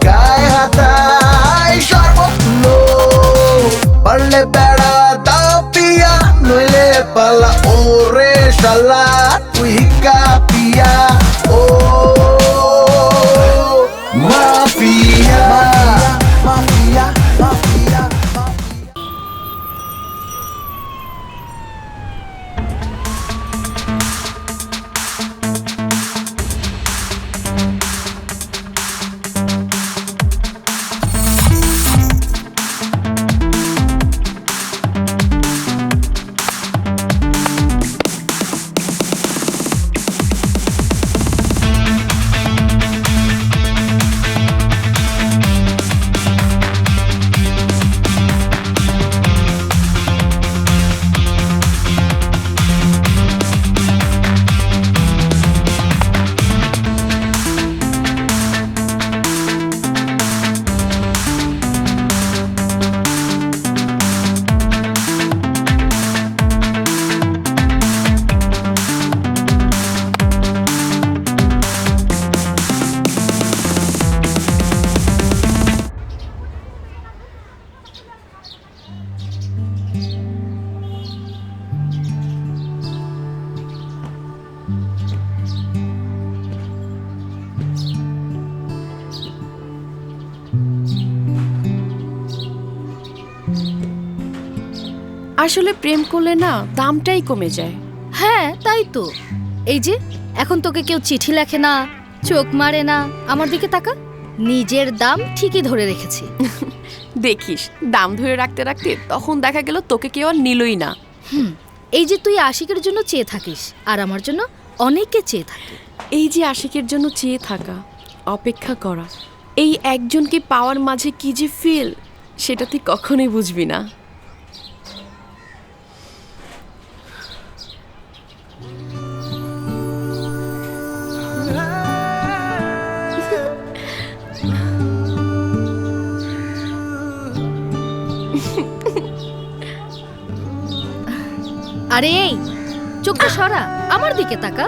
গায়ে হাতায় সর্বত্র পারলে বেড়া দাও পিয়া নইলে পালা ওরে শালা তুই কাপিয়া ও মাফিয়া মাফিয়া মাফিয়া আসলে প্রেম করলে না দামটাই কমে যায়। হ্যাঁ তাই তো। এই যে এখন তোকে কেউ চিঠি লেখে না, চোখ মারে না, আমার দিকে তাকা, নিজের দাম ঠিকই ধরে রেখেছি। দেখিস দাম ধরে রাখতে রাখতে তখন দেখা গেল তোকে কেউ আর নিলই না। এই যে তুই আশিকের জন্য চেয়ে থাকিস আর আমার জন্য অনেকে চেয়ে থাকে। এই যে আশিকের জন্য চেয়ে থাকা, অপেক্ষা করা, এই একজনকে পাওয়ার মাঝে কি যে ফিল, সেটা তুই কখনোই বুঝবি না। আরে এই চোখটা সরা, আমার দিকে তাকা।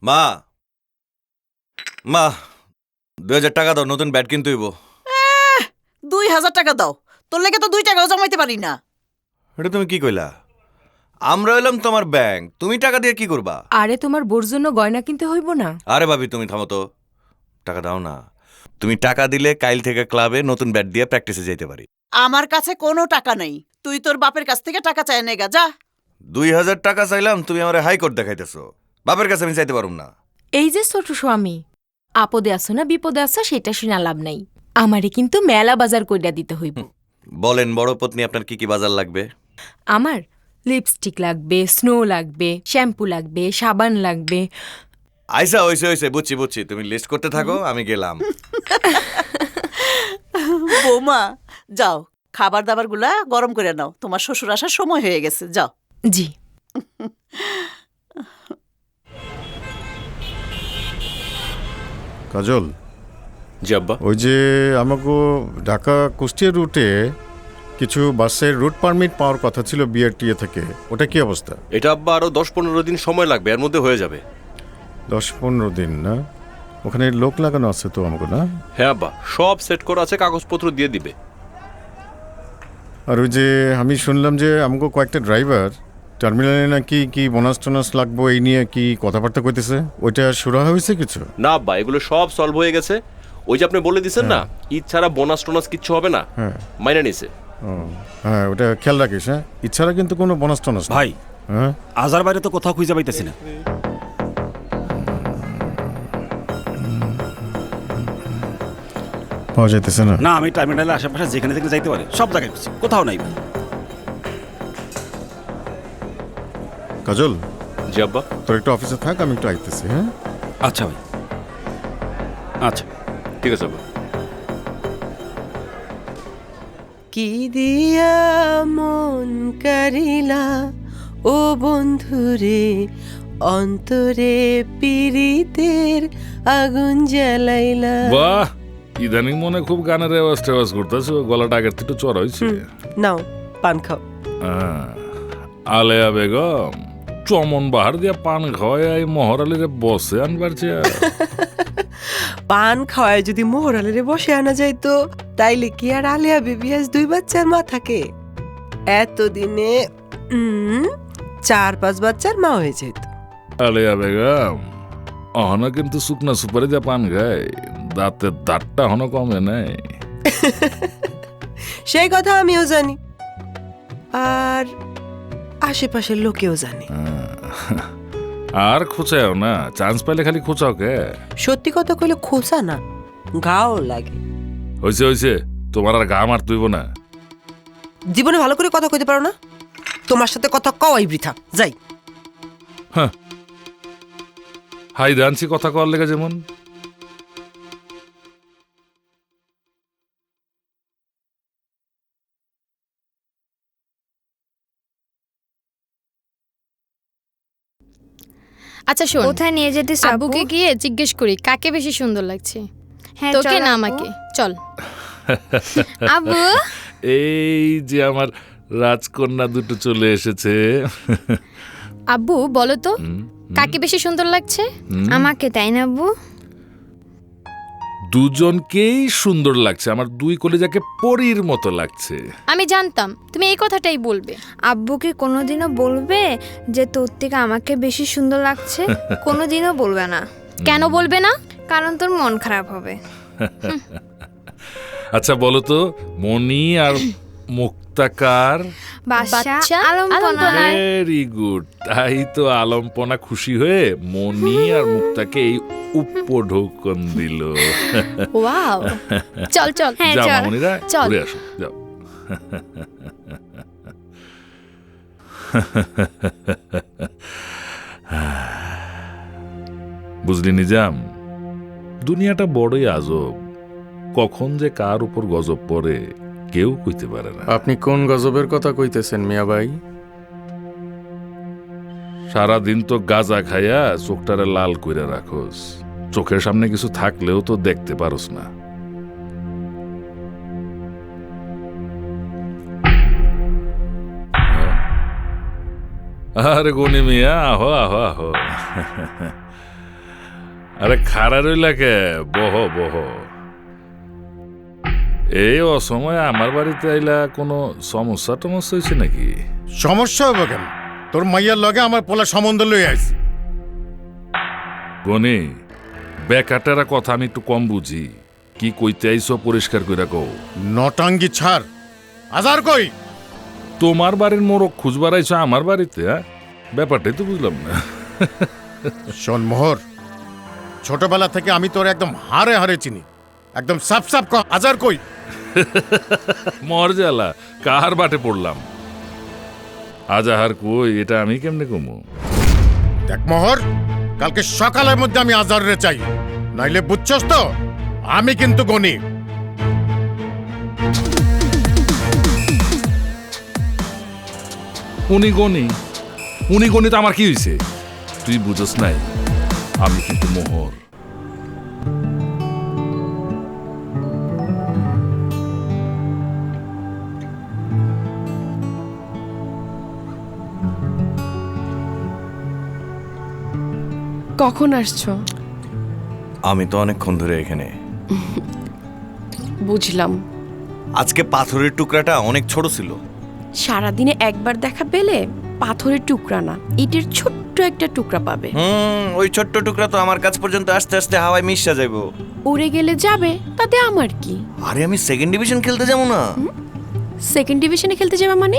মা মা 2000 টাকা দাও, নতুন ব্যাট কিনতে হইব। 2000 টাকা দাও, তোর লেগে তো 2 টাকাও জমাইতে পারি না। এটা তুমি কি কইলা? আমরা হইলাম তোমার ব্যাংক, তুমি টাকা দিয়ে কি করবা? আরে তোমার বোর জন্য গয়না কিনতে হইব না? আরে ভাবি তুমি থামো তো, টাকা দাও না। তুমি টাকা দিলে কাইল থেকে ক্লাবে নতুন ব্যাট দিয়ে প্র্যাকটিসে যাইতে পারি। আমার কাছে কোনো টাকা নেই, তুই তোর বাপের কাছ থেকে টাকা চাই নেগা যা। 2000 টাকা চাইলাম, তুমি আমার হাইকোর্ট দেখাইতেছো। বাপের কাছে আমি চাইতে পারুম না। এই যে ছোট স্বামী, আপদে আছো না বিপদে আছো সেটা শুনে লাভ নাই। আমারে কিন্তু মেলা বাজার কইরা দিতে হইব। বলেন বড় পত্নী, আপনার কি কি বাজার লাগবে? আমার লিপস্টিক লাগবে, স্নো লাগবে, শ্যাম্পু লাগবে, সাবান লাগবে। আইসা হইছে হইছে, বুঝছি বুঝছি, তুমি লিস্ট করতে থাকো, আমি গেলাম। বৌমা যাও, খাবার দাবার গুলা গরম করে নাও, তোমার শ্বশুর আসার সময় হয়ে গেছে, যাও। জি। কাজল, জি আব্বা। ওই যে আমাকে ঢাকা কুষ্টিয়া রুটে কিছু বাসের রুট পারমিট পাওয়ার কথা ছিল বিআরটিএ থেকে, ওটা কি অবস্থা? এটা আব্বা আরো 10-15 দিন সময় লাগবে, এর মধ্যে হয়ে যাবে। 10-15 দিন না? ওখানে লোক লাগানো আছে তো আমাকে, না? হ্যাঁ আব্বা, সব সেট করা আছে, কাগজপত্র দিয়ে দিবে। আর ওই যে আমি শুনলাম যে আমাকে কয়েকটা ড্রাইভার টার্মিনালে নাকি কি বোনাস টোনাস লাগবো এই নিয়ে কি কথাবার্তা কইতেছে, ওইটা শুরু হয়েছে কিছু? না আব্বা, এগুলো সব সলভ হয়ে গেছে। ওই যে আপনি বলে দিছেন না, ঈদ ছাড়া বোনাস টোনাস কিচ্ছু হবে না, মাইনে নিছে। হ্যাঁ, ওটা খেয়াল রাখিস। হ্যাঁ, ইচ্ছারা কিন্তু কোনো বোনাস টোনাস ভাই। হ্যাঁ, আজার বাইরে তো কোথাও খুঁজে পাইতেছি না। পাওয়া যাইতেছে না? না, আমি টার্মিনালের আশেপাশে যেখানে থেকে যাইতে পারে সব জায়গায় খুঁজছি, কোথাও নাই ভাই। কাজল, জি আব্বা। তোর একটু অফিসে থাক, আমি একটু আইতেছি। হ্যাঁ, আচ্ছা ভাই, আচ্ছা। ঠিক আছে আব্বা। কি দিয়া মন কারিলা ও বন্ধুরে, অন্তরে পীড়িতের আগুন জ্বালাইলা। বাহ, ইদানিং মনে খুব গানের রেওয়াজ টেওয়াজ করতেছো, গলাটা আগের থেকে একটু চড়া হয়েছে। নাও পান খাও। আলেয়া বেগম চমন বাহার দিয়া পান খাওয়ায় এই মহরালিরে বসে আনবার চেয়ে। পান খাওয়ায় যদি মোহরালের বসে আনা যাইতো, তাইলে কি আর আলিয়া বিবি আজ 2 বাচ্চার মা থাকে? এতদিনে 4-5 বাচ্চার মা হয়ে যেত। আলেয়া বেগম অহনো কিন্তু শুকনা সুপারি দিয়া পান খায়, দাঁতের দাঁতটা হনো কমে নাই। সেই কথা আমিও জানি, আর আশেপাশের লোকেও জানে। আর খোঁচাও না, চান্স পাইলে খালি খোঁচাও কে? সত্যি কথা কইলে খোঁচা না, গাও লাগে। হয়েছে হয়েছে, তোমার আর গা মার তুইব না। জীবনে ভালো করে কথা কইতে পারো না? তোমার সাথে কথা কওয়াই বৃথা। যাই। হাই দানছি কথা কর লেগে যেমন। আচ্ছা শোন, কোথায় নিয়ে যেতে আব্বুকে গিয়ে জিজ্ঞেস করি কাকে বেশি সুন্দর লাগছে, হ্যাঁ, তোকে চল না আপু। আমাকে? চল। আব্বু, এই যে আমার রাজকন্যা দুটো চলে এসেছে। আব্বু বলো তো কাকে বেশি সুন্দর লাগছে? আমাকে, তাই না আব্বু? দুজনকেই সুন্দর লাগছে, আমার 2 কলিজাকে পরীর মতো লাগছে। আমি জানতাম তুমি এই কথাটাই বলবে। আব্বুকে কোনোদিনও বলবে যে তোর থেকে আমাকে বেশি সুন্দর লাগছে? কোনোদিনও বলবে না। কেন বলবে না? কারণ তোর মন খারাপ হবে। আচ্ছা বলো তো, মনি আর মুক্তাকার? বাচ্চা আলম্পনা। ভেরি গুড, তাই তো আলম্পনা খুশি হয়ে মনি আর মুক্তাকে এই উপঢৌকন দিল। ওয়াও, চল চল। হ্যাঁ, যাও চল। মামনিরা, চল। ঘুরে আসো, যাও। বুঝলি নিজাম, দুনিয়াটা বড়ই আজব, কখন যে কার উপর গজব পড়ে কেউ কইতে পারে না। আপনি কোন গজবের কথা কইতেছেন মিয়া ভাই? সারাদিন তো গাঁজা খাইয়া চোখটারে লাল কইরা রাখোস, চোখের সামনে কিছু থাকলেও তো দেখতে পারোস না। আরে গনি মিয়া, আহো আহো আহো। আরে খাড়া রইলা কে, বহ বহ। এই অসময়ে আমার বাড়িতে আইলা কোনো সমস্যা টমস্যা হয়েছে নাকি? সমস্যা হবে কেন? তোর মাইয়ার লগে আমার পোলা সম্বন্ধ লই আইছি। গনি, বেকাটারা কথা আমি একটু কম বুঝি, কি কইতে আইছো পরিষ্কার কইরা কও। নটাঙ্গি ছাড়, আজার কই? তোমার বাড়ির মোরগ খুঁজবার আইছো আমার বাড়িতে? ব্যাপারটাই তো বুঝলাম না। শোন মোহর, ছোটবেলা থেকে আমি তোর একদম হারে হারে চিনি, একদম সাপ সাপ ক, আজার কই? মরজালা, কার বাটে পড়লাম? আজাহার কই, এটা আমি কেমনে কমু? দেখ মোহর, কালকে সকালের মধ্যে আমি আজার রে চাই, নাইলে বুঝছস তো আমি কিন্তু গনি। উনি গনি, উনি গনি তো আমার কি হয়েছে? তুই বুঝস নাই, আমি কিন্তু মোহর। কখন আসছো? আমি তো অনেকক্ষণ ধরে এখানে। বুঝলাম। আজকে পাথরের টুকরাটা অনেক ছোট ছিল। সারাদিনে একবার দেখা পেলে পাথরের টুকরা না, ইটের ছোট্ট একটা টুকরা পাবে। ওই ছোট্ট টুকরা তো আমার কাছ পর্যন্ত আস্তে আস্তে হাওয়ায় মিশা যাইব। উড়ে গেলে যাবে, তাতে আমার কি? আরে আমি 2nd ডিভিশন খেলতে যাবো না। 2nd ডিভিশনে খেলতে যাবে মানে?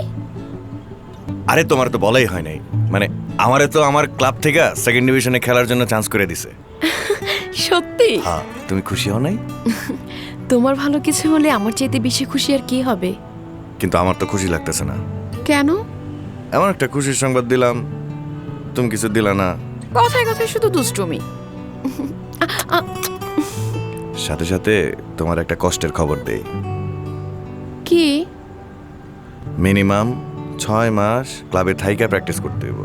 আরে তোমার তো বলাই হয় নাই, মানে আমারে তো আমার ক্লাব থেকে 2nd ডিভিশনে খেলার জন্য চান্স করে দিছে। সত্যি? হ্যাঁ, তুমি খুশি হও নাই? তোমার ভালো কিছু হলে আমার চাইতে বেশি খুশি আর কি হবে? কিন্তু আমার তো খুশি লাগতেছে না। কেন? এমন একটা খুশির সংবাদ দিলাম, তুমি কিছু দিলা না। কথায় কথায় শুধু দুষ্টুমি। সাথে সাথে তোমার একটা কষ্টের খবর দেই। কি? মিনিমাম 6 মাস ক্লাবে থাইকা প্র্যাকটিস করতে হইব।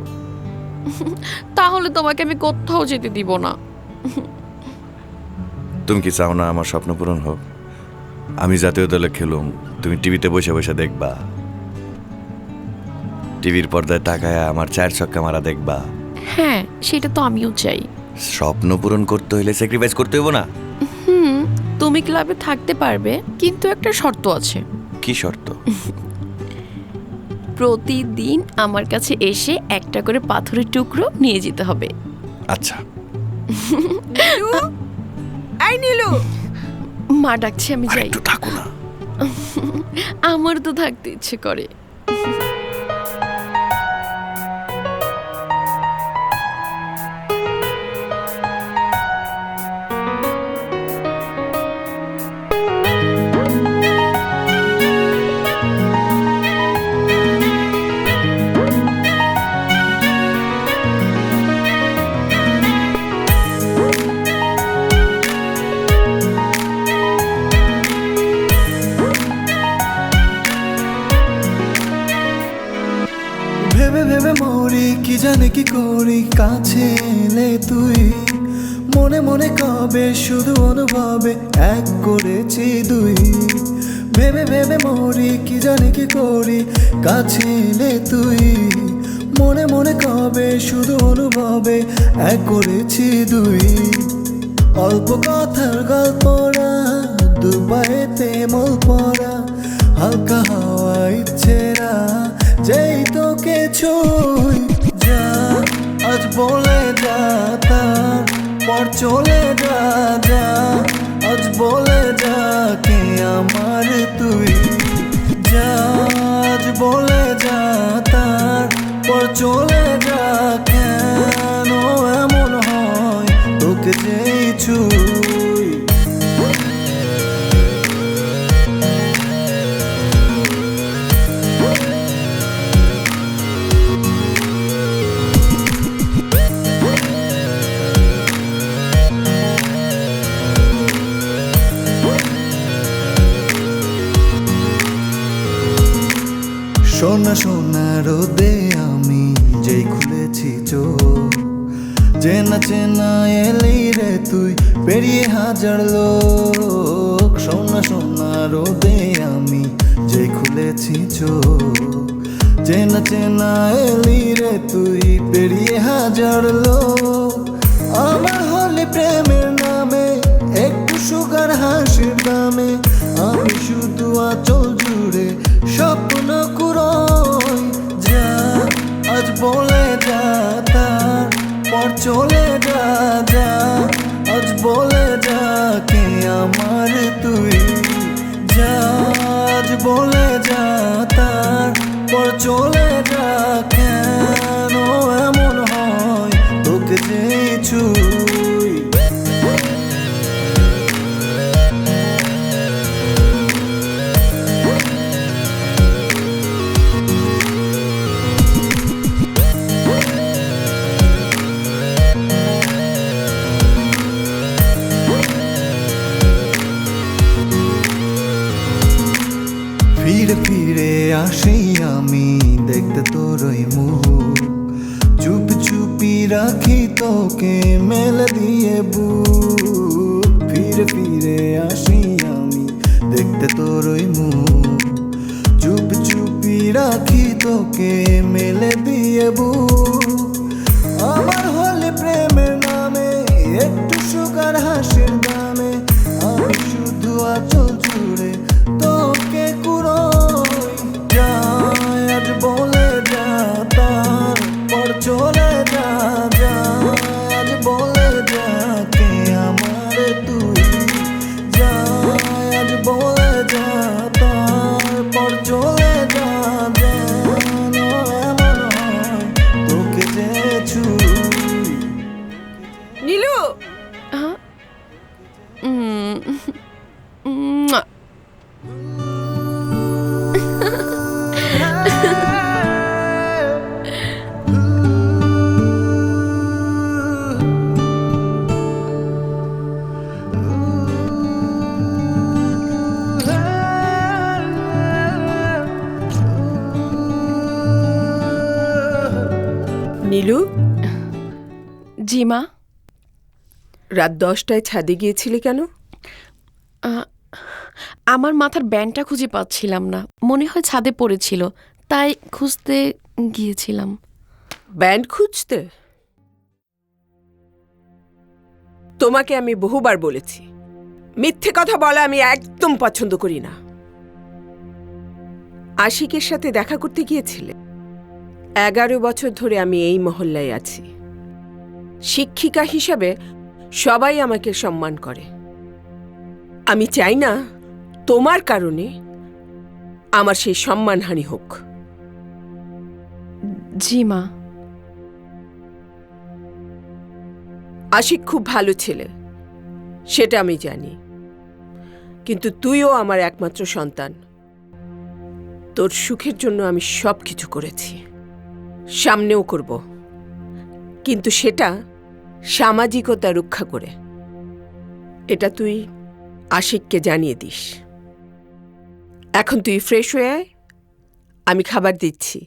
তাহলে তোমাকে আমি কোথাও যেতে দিব না। তুমি কি চাও না আমার স্বপ্ন পূরণ হোক? আমি জাতীয় দলে খেলুম, তুমি টিভিতে বসে বসে দেখবা, টিভির পর্দায় তাকায় আমার 4 ছক্কা মারা দেখবা। হ্যাঁ, সেটা তো আমিও চাই। স্বপ্ন পূরণ করতে হইলে স্যাক্রিফাইস করতে হইব না? তুমি ক্লাবে থাকতে পারবে, কিন্তু একটা শর্ত আছে। কি শর্ত? প্রতিদিন আমার কাছে এসে একটা করে পাথরের টুকরো নিয়ে যেতে হবে। আচ্ছা। এই নীলু, মা ডাকছে, আমি যাই। একটু থাকো না। আমার তো থাকতে ইচ্ছে করে। ভেবে ভেবে মরি কি জানি কি করি, কাছে এলে তুই মনে মনে কবে শুধু অনুভবে এক করেছি দুই। ভেবে ভেবে মরি কি জানি কি করি, কাছে এলে তুই মনে মনে কবে শুধু অনুভবে এক করেছি দুই। অল্প কথার গল্পরা দুবাইতে মল পড়া, হালকা হাওয়া ইচ্ছেরা যেই তোকে ছুই। যা আজ বলে যা, তারপর চলে যা, যা আজ বলে যা কে আমার তুই। যা আজ বলে যা, তারপর চলে যা, কেন এমন হয় তোকে যেই ছুই। সোনা সোনা রোদে আমি যেই খুলেছি চোখ, চেনা চেনা এলি রে তুই পেরিয়ে হাজার লোক। সোনা সোনা রোদে আমি যেই খুলেছি চোখ, চেনা চেনা এলি রে তুই পেরিয়ে হাজার লোক। আমার হলে প্রেমের নামে একটু সুগার হাসির দামে, আমি শুধু আঁচল জুড়ে স্বপ্ন কুড়োই। যা আজ বলে যা, তারপর চলে যা, যা আজ বলে যা কে আমার তুই। যা আজ বলে যা, তারপর চলে যা, কেন এমন হয় তোকে যেই ছুই। ফিরে ফিরে আসি আমি দেখতে তোর ওই মুখ, চুপি চুপি রাখি তোকে মেলে দিয়ে বুক। ফিরে ফিরে আসি আমি দেখতে তোর ওই মুখ, চুপি চুপি রাখি তোকে মেলে দিয়ে বুক। আমার হলে প্রেমের নামে একটু সুগার হাসির দামে, আমি শুধু আঁচল জুড়ে তোকে কুড়োই। যা আজ বলে যা, তারপর চলে যা, যা আজ বলে যা কে আমার তুই। যা আজ বলে যা, তারপর চলে যা, যেন এমন হয় তোকে যে ছুই। নীলু, নীলু, জি মা। রাত 10টায় ছাদে গিয়েছিলি কেন? আমার মাথার ব্যান্ডটা খুঁজে পাচ্ছিলাম না, মনে হয় ছাদে পড়েছিল, তাই খুঁজতে গিয়েছিলাম। ব্যান্ড খুঁজতে? তোমাকে আমি বহুবার বলেছি, মিথ্যে কথা বলা আমি একদম পছন্দ করি না। আশিকের সাথে দেখা করতে গিয়েছিলে? 11 বছর ধরে আমি এই মহল্লায় আছি। শিক্ষিকা হিসেবে সবাই আমাকে সম্মান করে। আমি চাই না তোমার কারণে আমার সেই সম্মানহানি হোক। জি মা। আশিক খুব ভালো ছেলে, সেটা আমি জানি, কিন্তু তুইও আমার একমাত্র সন্তান। তোর সুখের জন্য আমি সব কিছু করেছি, সামনেও করব, কিন্তু সেটা সামাজিকতা রক্ষা করে। এটা তুই আশিককে জানিয়ে দিস। এখন তুই ফ্রেশ হয়ে আয়, আমি খাবার দিচ্ছি।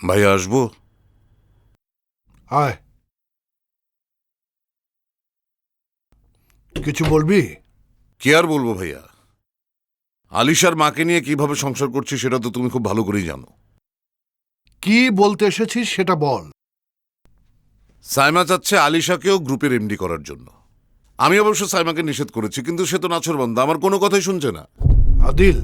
ভাইয়া আসবো? আয়, কিছু বলবি? কি আর বলবো ভাইয়া, আলিশার মাকে নিয়ে কিভাবে সংসার করছি সেটা তো তুমি খুব ভালো করেই জানো। কি বলতে এসেছিস সেটা বল। সাইমা চাচ্ছে আলিশাকেও গ্রুপের এমডি করার জন্য। আমি অবশ্য সাইমাকে নিষেধ করেছি, কিন্তু সে তো নাছোড়বান্দা, আমার কোনো কথাই শুনছে না। আদিল,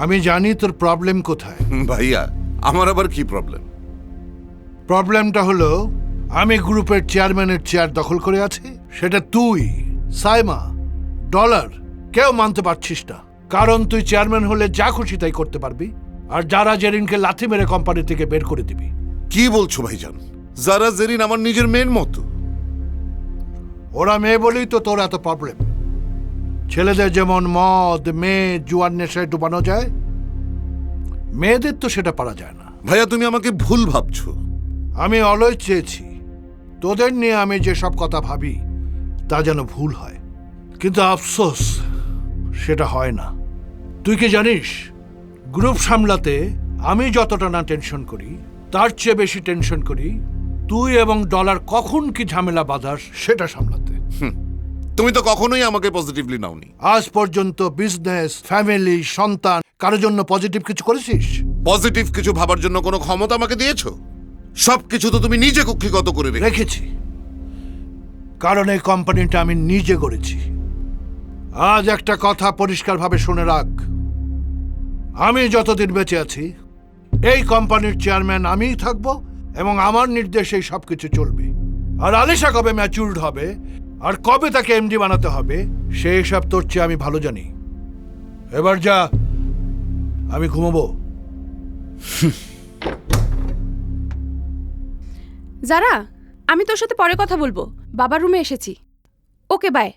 আমি জানি তোর প্রবলেম কোথায়। ভাইয়া, আমার আবার কি প্রবলেম? প্রবলেমটা হলো আমি গ্রুপের চেয়ারম্যানের চেয়ার দখল করে আছি, সেটা তুই, সাইমা, ডলার কেউ মানতে পারছিস না। কারণ তুই চেয়ারম্যান হলে যা খুশি তাই করতে পারবি, আর যারা জেরিনকে লাথি মেরে কোম্পানি থেকে বের করে দিবি। কি বলছো ভাইজান? যারা জেরিন আমার নিজের মেয়ের মতো। ওরা মেয়ে বলেই তো তোর এত প্রবলেম। ছেলেদের যেমন মদ, মেয়ে, জুয়ার নেশায় ডুবানো যায়, মেয়েদের তো সেটা পারা যায় না। ভাইয়া, তুমি আমাকে ভুল ভাবছো। আমি অলওয়েজ চেয়েছি তোদের নিয়ে আমি যে সব কথা ভাবি তা যেন ভুল হয়, কিন্তু আফসোস সেটা হয় না। তুই কি জানিস, গ্রুপ সামলাতে আমি যতটা না টেনশন করি তার চেয়ে বেশি টেনশন করি তুই এবং ডলার কখন কি ঝামেলা বাঁধাস সেটা সামলাতে। তুমি তো কখনোই আমাকে পজিটিভলি নাওনি। আজ পর্যন্ত বিজনেস, ফ্যামিলি, সন্তান কারোর জন্য পজিটিভ কিছু করেছিস? পজিটিভ কিছু ভাবার জন্য কোনো ক্ষমতা আমাকে দিয়েছো? সবকিছু তো তুমি নিজে কক্ষিগত করে রেখেছি, কারণ এই কোম্পানিটা আমি নিজে গড়েছি। আজ একটা কথা পরিষ্কারভাবে শুনে রাখ, আমি যতদিন বেঁচে আছি এই কোম্পানির চেয়ারম্যান আমিই থাকব, এবং আমার নির্দেশেই সবকিছু চলবে। আর আলিশা কবে ম্যাচিউরড হবে আর কবে তাকে এমডি বানাতে হবে সেই সব তোর চেয়ে আমি ভালো জানি। এবার যা, আমি ঘুমাবো। যারা, আমি তোর সাথে পরে কথা বলবো, বাবার রুমে এসেছি। Okay bye.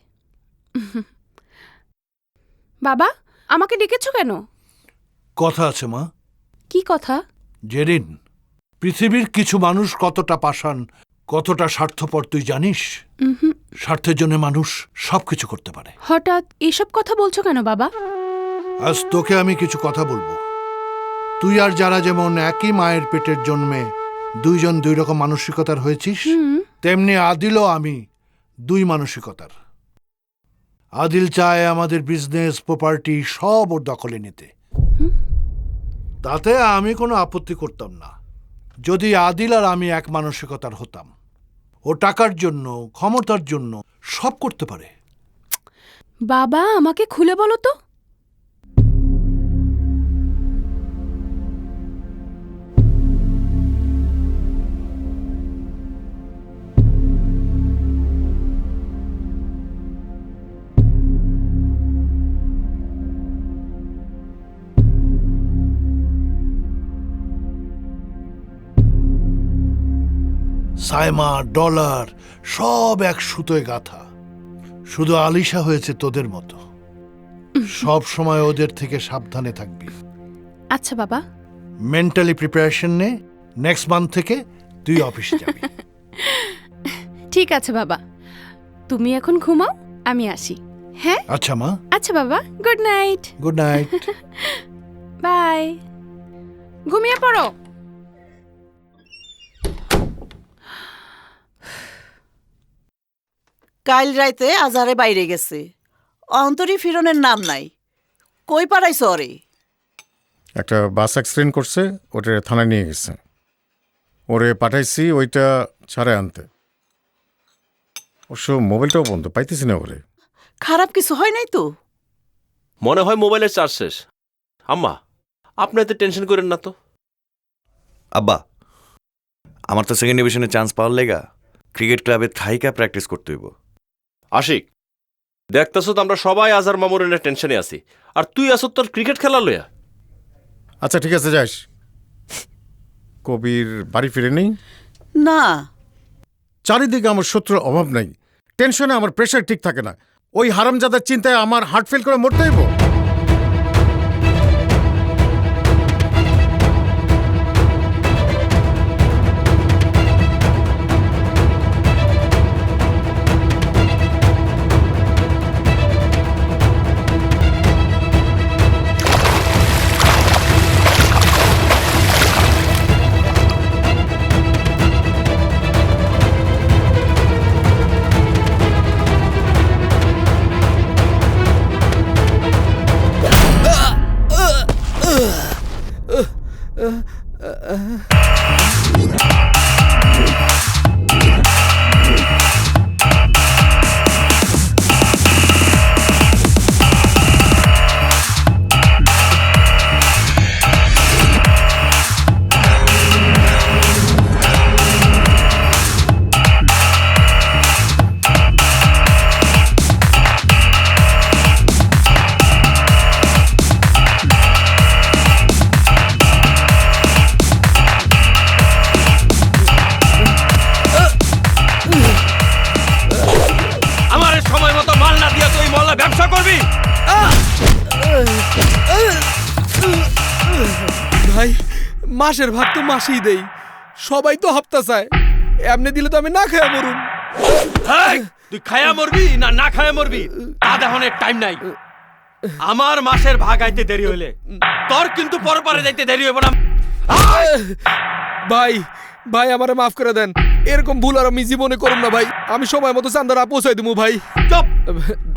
বাবা, আমাকে ডেকেছো কেন? কথা আছে মা। কি কথা? জেরিন, পৃথিবীর কিছু মানুষ কতটা পাষাণ, কতটা স্বার্থপর তুই জানিস? স্বার্থের জন্য মানুষ সবকিছু করতে পারে। হঠাৎ এসব কথা বলছো কেন বাবা? আজ তোকে আমি কিছু কথা বলবো। তুই আর যারা যেমন একই মায়ের পেটের জন্মে দুইজন দুই রকম মানসিকতার হয়েছিস, তেমনি আদিলও আমি দুই মানসিকতার। আদিল চায় আমাদের বিজনেস, প্রপার্টি সব ওর দখলে নিতে। তাতে আমি কোনো আপত্তি করতাম না যদি আদিল আর আমি এক মানসিকতার হতাম। ও টাকার জন্য, ক্ষমতার জন্য সব করতে পারে। বাবা, আমাকে খুলে বলো তো। সাইমা, ডলার সব এক সুতোয় গাথা। শুধু আলিশা হয়েছে তোদের মতো। সব সময় ওদের থেকে সাবধানে থাকবি। আচ্ছা বাবা। মেন্টালি প্রিপারেশন নে, নেক্সট মান্থ থেকে তুই অফিসে যাবি। ঠিক আছে বাবা, তুমি এখন ঘুমাও, আমি আসি। হ্যাঁ আচ্ছা মা, আচ্ছা বাবা, good night. Good night. Bye, ঘুমিয়ে পড়ো। কাল রাইতে আজারে বাইরে গেছে, অন্তরী ফিরনের নাম নাই। কই পারাইছ রে? একটা বাস অ্যাক্সিডেন্ট করছে, ওটা থানায় নিয়ে গেছে। ওরে পাঠাইছি ওইটা ছাড়ে আনতে। অবশ্য মোবাইলটাও বন্ধ, পাইতেছি না ওরে। খারাপ কিছু হয় নাই তো? মনে হয় মোবাইলের চার্জ শেষ। আম্মা, আপনি এত টেনশন করেন না তো। আব্বা, আমার তো সেকেন্ড ডিভিশনে চান্স পাওয়ার লেগা ক্রিকেট ক্লাবে থাইকা প্র্যাকটিস করতে হইব। আশিক, দেখতেছ তো আমরা সবাই আজার মামুরের টেনশনে আছি, আর তুই আসো তোর ক্রিকেট খেলা লইয়া। আচ্ছা ঠিক আছে, যাস। কবির বাড়ি ফিরে নেই না। চারিদিকে আমার শত্রুর অভাব নাই, টেনশনে আমার প্রেশার ঠিক থাকে না। ওই হারামজাদার চিন্তায় আমার হার্ট ফেল করে মরতে হইব। ভাই, মাসের ভাগ তো মাসেই দেই, সবাই তো হপ্তা চায়, এমনি দিলে তো আমি না খায়া মরুম। তুই খায়া মরবি না না খায়া মরবি তা দেখানোর টাইম নাই। আমার মাসের ভাগ আইতে দেরি হইলে তোর কিন্তু পরপারে যাইতে দেরি হইব না। ভাই ভাই, আমারে মাফ করে দেন, এরকম ভুল আর আমি জীবনে করুম না ভাই। আমি সময় মতো চান্দারা পৌঁছাই দিমু ভাই। চুপ,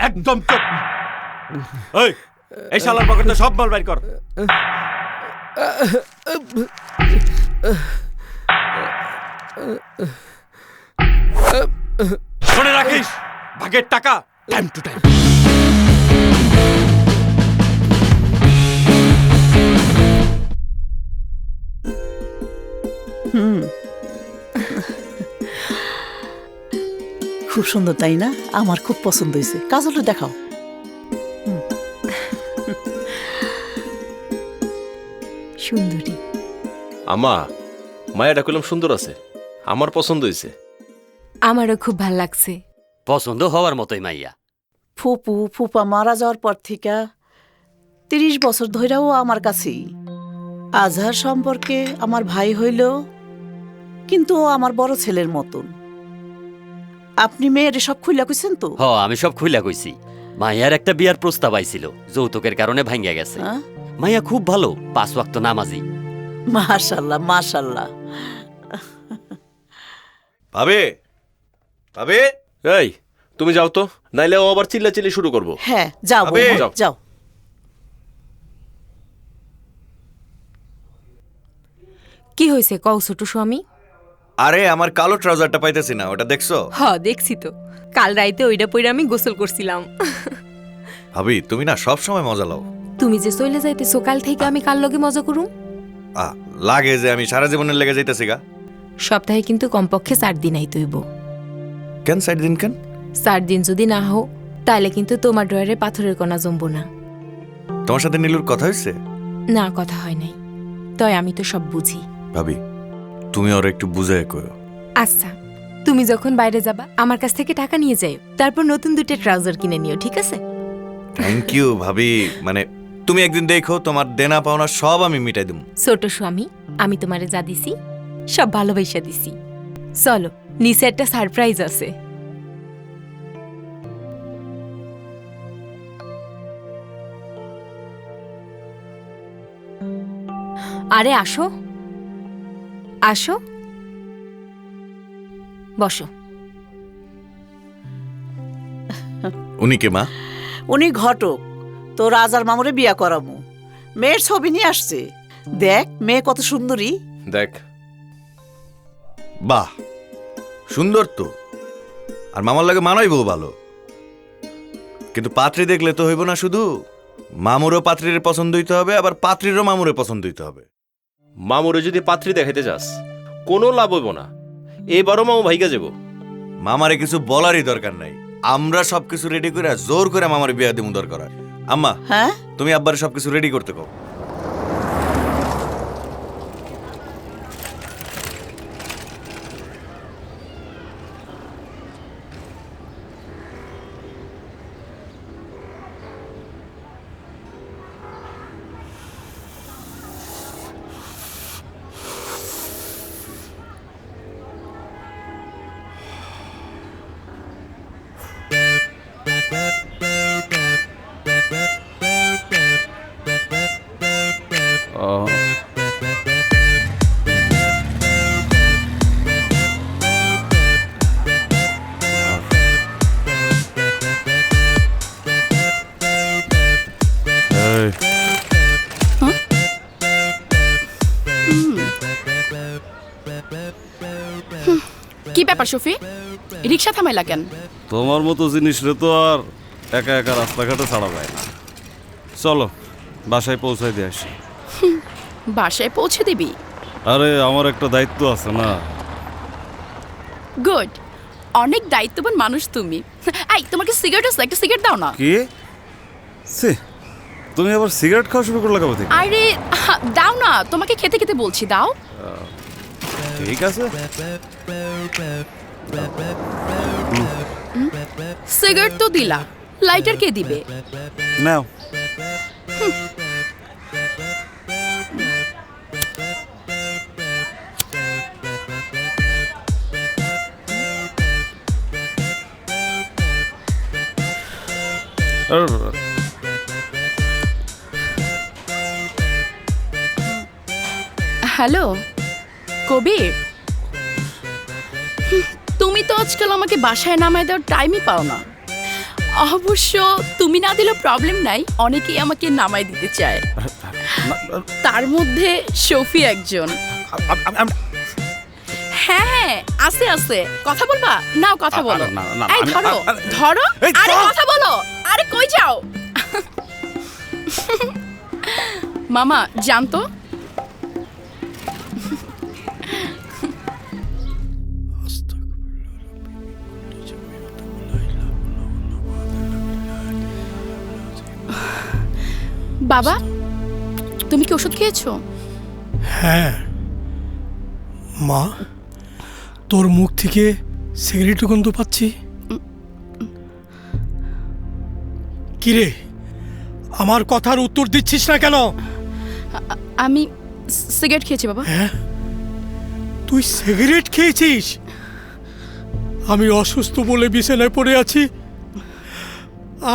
একদম চুপ। এই শালার পকেটে সব মাল বাইর কর। মনে রাখিস, ভাগের টাকা টাইম টু টাইম। খুব সুন্দর তাই না? আমার খুব পছন্দ হয়েছে। কাজলটা দেখাও। সুন্দরী। আমা, মায়াটা কইলাম সুন্দর আছে, আমার পছন্দ হয়েছে। আমারও খুব ভাল লাগছে। পছন্দ হওয়ার মতোই মাইয়া। ফুপু ফুপা মারা যাওয়ার পর থেকে 30 বছর ধরেও আমার কাছেই। আজহার সম্পর্কে আমার ভাই হইল, কিন্তু ও আমার বড় ছেলের মতন। আপনি মেয়ের সব খুইলা কইছেন তো? হ, আমি সব খুইলা কইছি। মাইয়ার একটা বিয়ার প্রস্তাব আইছিল, যৌতুকের কারণে ভাঙ্গা গেছে। মাইয়া খুব ভালো, 5 ওয়াক্ত নামাজি। মাশাআল্লাহ মাশাআল্লাহ। ভাবে ভাবে, এই তুমি যাও তো, নাইলে ও আবার চিল্লাচিল্লি শুরু করবো। হ্যাঁ যাও যাও যাও। কি হয়েছে কও ছোট স্বামী? আরে আমার কালো ট্রাউজারটা পাইতেছি না, ওটা দেখছো? হ, দেখছি তো, কাল রাইতে ওইটা পরে আমি গোসল করছিলাম। ভাবি, তুমি না সব সময় মজা লাও। তুমি যে চলে যাইতেছো কাল থেকে, আমি কার লগে মজা করুম? লাগে যে আমি সারা জীবনের লেগে যাইতেছি গা। সপ্তাহে কিন্তু কমপক্ষে 4 দিন আইতে হইব। কেন 4 দিন কেন? 4 দিন যদি না হও, তাহলে কিন্তু তোমার ড্রয়ারে পাথরের কণা জমবো না। তোমার সাথে নীলুর কথা হয়েছে? না, কথা হয় নাই, তাই আমি তো সব বুঝি। ভাবি, তুমি ওর একটু বুঝায় কইও। আচ্ছা, তুমি যখন বাইরে যাবা আমার কাছ থেকে টাকা নিয়ে যাও, তারপর নতুন 2টা ট্রাউজার কিনে নিও, ঠিক আছে? থ্যাংক ইউ ভাবি, মানে তুমি একদিন দেখো তোমার দেনা পাওনা সব আমি মিটাই দেব। ছোট স্বামী, আমি তোমারে যা দিছি সব ভালোবাসা দিছি। চলো নিচে একটা সারপ্রাইজ আছে। আরে আসো আসো, বসো। উনি কে মা? উনি ঘটক, তো রাজার মামুরে বিয়া করামু। মেয়ের ছবি নিয়ে আসছে, দেখ মেয়ে কত সুন্দরী। দেখ, বাহ সুন্দর তো, আর মামার লাগে মানাইব ভালো, কিন্তু পাত্রী দেখলে তো হইব না শুধু, মামুরও পাত্রীর পছন্দ হইতে হবে, আবার পাত্রীরও মামুরে পছন্দ হইতে হবে। মামুরে যদি পাত্রী দেখাইতে যাস কোনো লাভ হইব না, এবারও মামু ভাইগা যাব। মামারে কিছু বলারই দরকার নাই, আমরা সবকিছু রেডি করে জোর করে মামার বিয়া দিমু দরকার। আম্মা, হ্যাঁ তুমি আব্বারে সবকিছু রেডি করতে কও। কি ব্যাপার শফি, রিক্সা থামাইলা কেন? তোমার মতো জিনিস রে তো আর একা একা রাস্তাঘাটে ছাড়া যায় না। চলো বাসায় পৌঁছাই দিয়ে আসি। বাসায় পৌঁছে দিবি? আরে আমার একটা দায়িত্ব আছে না। গুড, অনেক দায়িত্ববান মানুষ তুমি। আই, তোমাকে সিগারেট আছে? একটা সিগারেট দাও না। কি সে, তুমি আবার সিগারেট খাওয়া শুরু করলে কবে থেকে? আরে দাও না, তোমাকে খেতে খেতে বলছি, দাও। ঠিক আছে, সিগারেট তো দিলা, লাইটার কে দিবে? নাও। হ্যালো কবির, তুমি তো আজকাল আমাকে বাসায় নামায় দেওয়ার টাইমই পাও না। অবশ্য তুমি না দিলেও প্রবলেম নাই, অনেকেই আমাকে নামায় দিতে চায়, তার মধ্যে শফি একজন। হ্যাঁ আছে আছে, কথা বলবা? নাও কথা বলো। এই ধরো ধরো, আরে কথা বলো। আরে কই যাও? মামা জানতো বাবা, তুমি কি ওষুধ খেয়েছো? হ্যাঁ মা, তোর মুখ থেকে সিগারেট গন্ধ পাচ্ছি। কিরে, আমার কথার উত্তর দিচ্ছিস না কেন? আমি সিগারেট খেয়েছি বাবা। হ্যাঁ, তুই সিগারেট খেয়েছিস? আমি অসুস্থ বলে বিছানায় পড়ে আছি,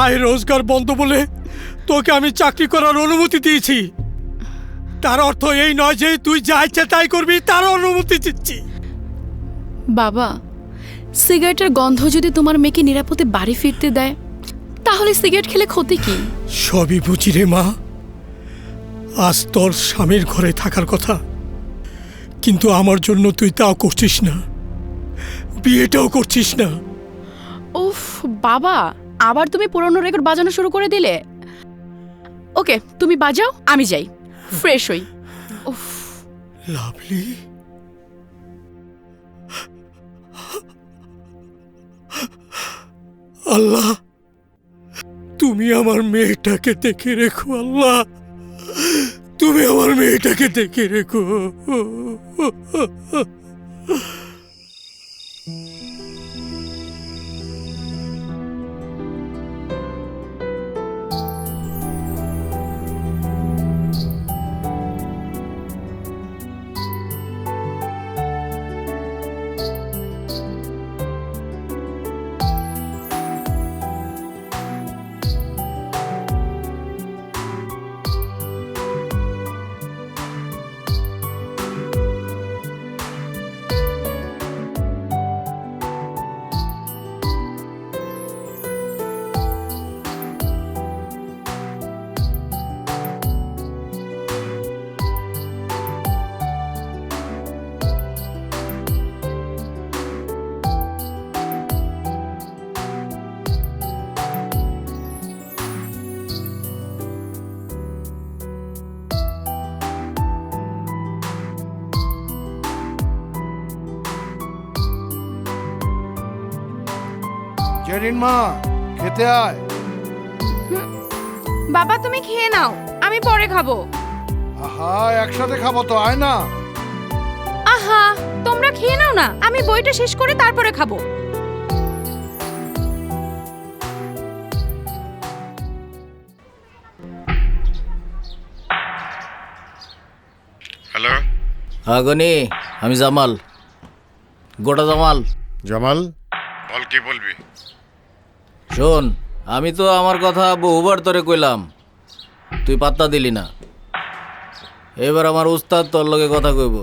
আয় রোজগার বন্ধ বলে তোকে আমি চাকরি করার অনুমতি দিয়েছি। তার অর্থ এই নয় যে তুই যা ইচ্ছা তাই করবি, তার অনুমতি দিচ্ছি। বাবা, সিগারেটের গন্ধ যদি তোমার মেয়েকে নিরাপদে বাড়ি ফিরতে দেয়, তাহলে সিগারেট খেলে ক্ষতি কি? সবই বুঝি রে মা, আজ তোর স্বামীর ঘরে থাকার কথা, কিন্তু আমার জন্য তুই তাও করছিস না, বিয়েটাও করছিস না। উফ বাবা, আবার তুমি পুরনো রেকর্ড বাজানো শুরু করে দিলে। ওকে, তুমি বাজাও, আমি যাই ফ্রেশ হই। উফ লাভলি, আল্লাহ তুমি আমার মেয়েটাকে দেখে রেখো। আল্লাহ তুমি আমার মেয়েটাকে দেখে রেখো। জেরিন মা খেতে আয়। বাবা তুমি খেয়ে নাও, আমি পরে খাবো। আহা একসাথে খাবো তো, আয় না। আহা তোমরা খেয়ে নাও না, আমি বইটা শেষ করে তারপরে খাবো। হ্যালো। আগনি, আমি জামাল, গোটা জামাল। জামাল বল, কি বলবি? শোন, আমি তো আমার কথা বহুবার তোরে কইলাম, তুই পাত্তা দিলি না। এবার আমার উস্তাদ তোর লগে কথা কইব।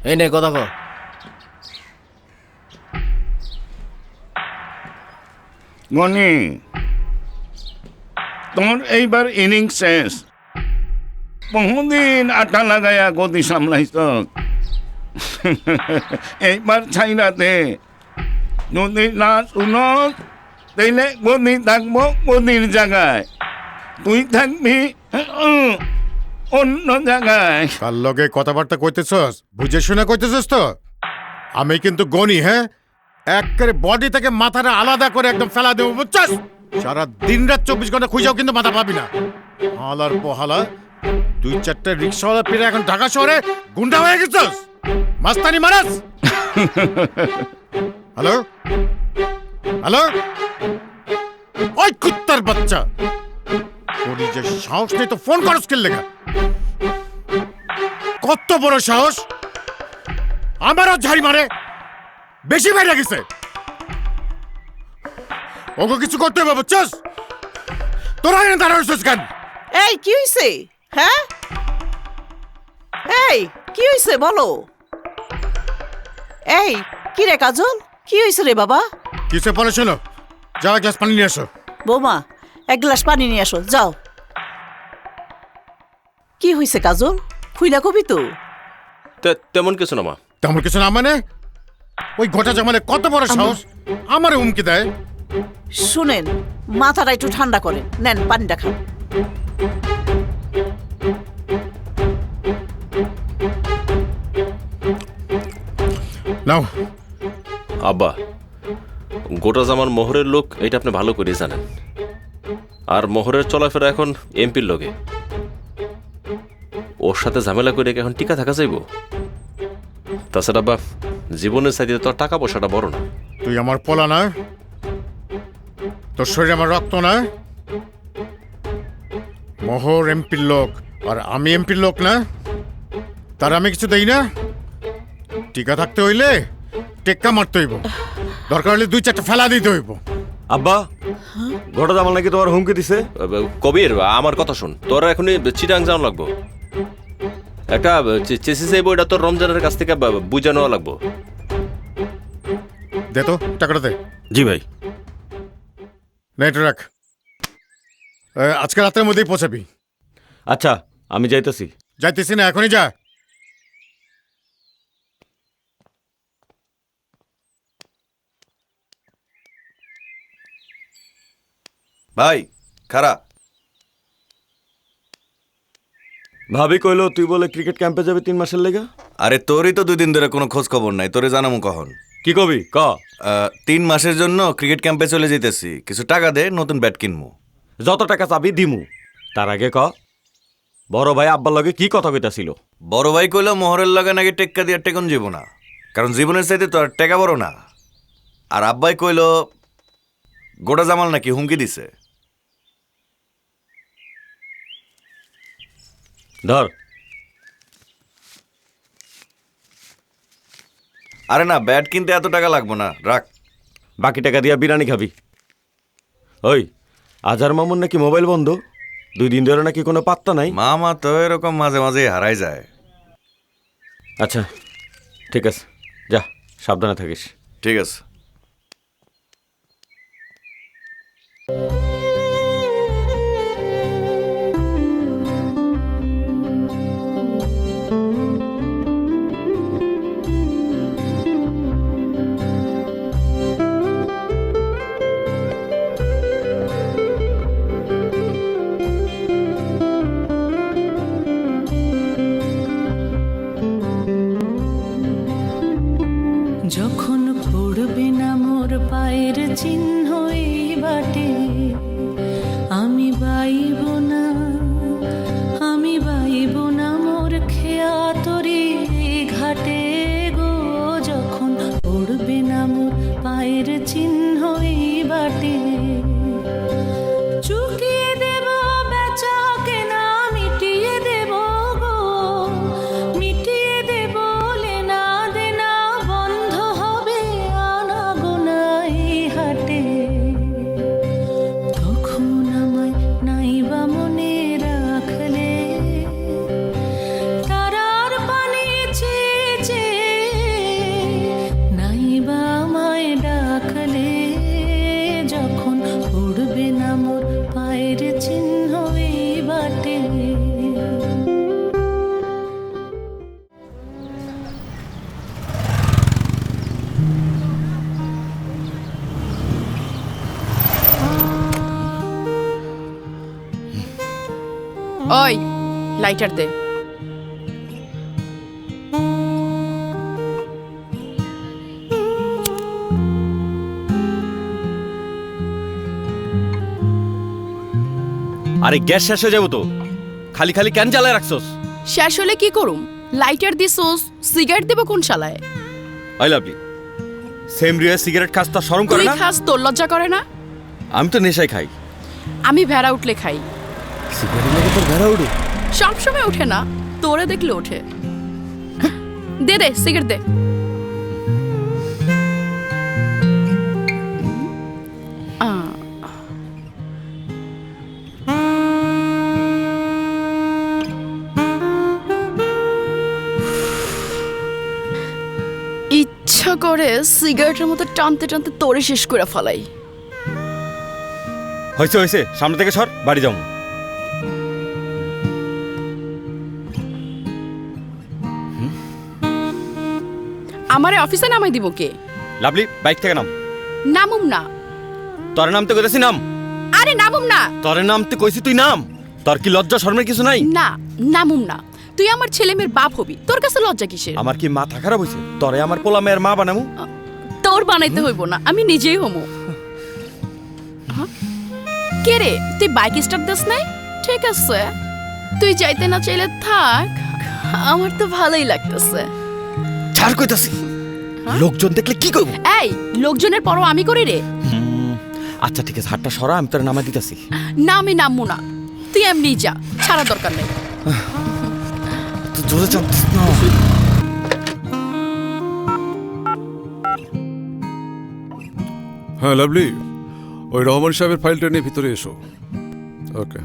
এই নে কথা কর। গনি, তোর এইবার ইনিংস শেষ। বহুদিন আটা লাগাইয়া গতি সামলাইছ, এইবার ছাইরাতে যদি না শুনস তাইলে গদি থাকবো গদির জায়গায়, তুই থাকবি অন্য জায়গায়। কার লগে কথাবার্তা কইতেছস? বুঝে শুনে কইতেছস তো? আমি কিন্তু গনি, হ্যাঁ, একেবারে বডি থেকে মাথাটা আলাদা করে একদম ফেলা দেবো, বুঝছস? সারা দিন রাত 24 ঘন্টা খুঁজাও কিন্তু মাথা পাবি না। হালার পোহালা, 2-4টা রিক্সাওয়ালা পেরে এখন ঢাকা শহরে গুন্ডা হয়ে গেছস, মাস্তানি মারাস। হ্যালো হ্যালো, ওই কুত্তার বাচ্চা, ওরি যে সাহস নেই তো ফোন করস কে লেগা? কত বড় সাহস, আমারও ঝাড়ি মারে, বেশি বাইরে গেছে। ওকে কিছু করতে হবে, বুঝছস? তোরা এনে দাঁড়াইছিস কেন? এই কি হইছে? হ্যাঁ এই কি হইছে বলো। এই কি রে কাজল, কি হইছে রে বাবা? কিসে পরে শোনো, যাও এক গ্লাস পানি নিয়ে আসো। বৌমা এক গ্লাস পানি নিয়ে আসো, যাও। কি হইছে কাজল, খুইলা কবি তো? তেমন কিছু না মা। তেমন কিছু না মানে? ওই গোটা জামালে কত বড় সাহস আমারে হুমকি দেয়। শুনেন, মাথাটা একটু ঠান্ডা করেন, নেন পানিটা খান। নাও। আব্বা, গোটা জামার মোহরের লোক, এটা আপনি ভালো করে জানেন। আর মোহরের চলাফেরা এখন এমপির লোকে, ওর সাথে ঝামেলা করে এখন টিকা থাকা যাইব? তাছাড়া আব্বা, জীবনের চাইতে তোর টাকা পয়সাটা বড় না। তুই আমার পোলা না, তোর শরীরে আমার রক্ত না। মোহর এমপির লোক আর আমি এমপির লোক না, তার আমি কিছু দেই না। টিকা থাকতে হইলে টেক্কা মারতে হইব, দরকার হলে 2-4টা ফেলা দিতে হইব। আব্বা, গোটা জামাল নাকি তোমার হুমকি দিছে? কবির, আমার কথা শুন, তোর এখনই চিটাং যাওয়া লাগবো। একটা চেসি চাইবো, এটা তোর রমজানের কাছ থেকে বুঝে নেওয়া লাগবো। দে তো টাকাটা দে। জি ভাই। না এটা রাখ, আজকে রাতের মধ্যেই পৌঁছাবি। আচ্ছা, আমি যাইতেছি। যাইতেছি না, এখনই যা। ভাই খারা, ভাবি কইলো তুই বলে ক্রিকেট ক্যাম্পে যাবে 3 মাসের লেগে। আরে তোরই তো 2 দিন ধরে কোনো খোঁজ খবর নাই, তোরে জানামু কখন? কি কবি ক? 3 মাসের জন্য ক্রিকেট ক্যাম্পে চলে যেতেছি, কিছু টাকা দে, নতুন ব্যাট কিনবো। যত টাকা চাবি দিমু, তার আগে ক বড় ভাই আব্বার লগে কি কথা কইতাছিল? বড় ভাই কইলো মোহরের লগে নাকি টেক্কা দিয়ে টেকন যাব না, কারণ জীবনের চাইতে তো আর টেকা বড় না। আর আব্বাই কইলো গোটা জামাল নাকি হুমকি দিছে। ধর। আরে না, ব্যাট কিনতে এত টাকা লাগবো না, রাখ। বাকি টাকা দিয়া বিরিয়ানি খাবি। ওই আজহার মামুন নাকি মোবাইল বন্ধ, 2 দিন ধরে নাকি কোনো পাত্তা নাই। মামা তো এরকম মাঝে মাঝে হারাই যায়। আচ্ছা ঠিক আছে, যা সাবধানে থাকিস। ঠিক আছে। যখন পড়বে না মোর পায়ের চিহ্ন এই বাটে আমি বাইব না, আমি বাইব না মোর খেয়া তরি ঘাটে গো, যখন পড়বে না মোর পায়ের চিহ্ন এই বাটে। চুকিয়ে দেব বেচা কেনা মিটিয়ে দেব গো, মিটিয়ে দেব লেনা দেনা, বন্ধ হবে আনা গোনা এই হাটে। তখন আমায় নাইবা মনে রাখলে, তারার পানে চেয়ে চেয়ে নাইবা আমায় ডাকলে, যখন পড়বে না মোর পায়ের চিহ্ন এই বাটে। ওই লাইটার দে। আরে গ্যাস শেষ হয়ে যাবো তো, খালি খালি কেন জ্বালায় রাখছস? শেষ হলে কি করুম? লাইটার দিছোস, সিগারেট দেব কোন শালায়? আই লাভলি সেম রিয়া সিগারেট খাস, তা শরম করে তুই না? খাস, তোর লজ্জা করে না? আমি তো নেশায় খাই। আমি ভেড়া উঠলে খাই। সিগারেট লাগে তোর ভেড়া উঠে? সব সময় ওঠে না, তোরে দেখলে ওঠে। দে দে সিগারেট দে। ইচ্ছা করে সিগারেটের মতো টানতে টানতে তোরে শেষ করে ফেলাই। হয়েছে হয়েছে, সামনে থেকে সর, বাড়ি যাও। আমারে অফিসে নামাই দিব কে? লাভলি বাইক থেকে নাম। নামুম না। তোরে নামতে কইতেছি নাম। আরে নামুম না। তোরে নামতে কইছি, তুই নাম। তোর কি লজ্জা শরমের কিছু নাই? না, নামুম না। তুই আমার ছেলে মেয়ের বাপ হবি, তোর কাছে লজ্জা কিসের? আমার কি মাথা খারাপ হইছে? তোরে আমার পোলা মেয়ের মা বানামু? তোর বানাইতে হইব না, আমি নিজেই হমু। কে রে, তুই বাইক স্টার্ট দিস নাই? ঠিক আছে, তুই যাইতে না চাইলে থাক, আমার তো ভালোই লাগতেছে। ছাড় কইতাছি, লোকজন দেখলে কি করব? এই লোকজনের পরও আমি করি রে। আচ্ছা ঠিক আছে, হাতটা সরা, আমি তোর নামা দিতাছি। না, আমি নামবো না, তুই এমনি যা, ছাড়া দরকার নেই। তুই জোরে চাপতিস না। হ্যাঁ লাভলি, ওই রহমান সাহেবের ফাইলটা নিয়ে ভিতরে এসো। ওকে।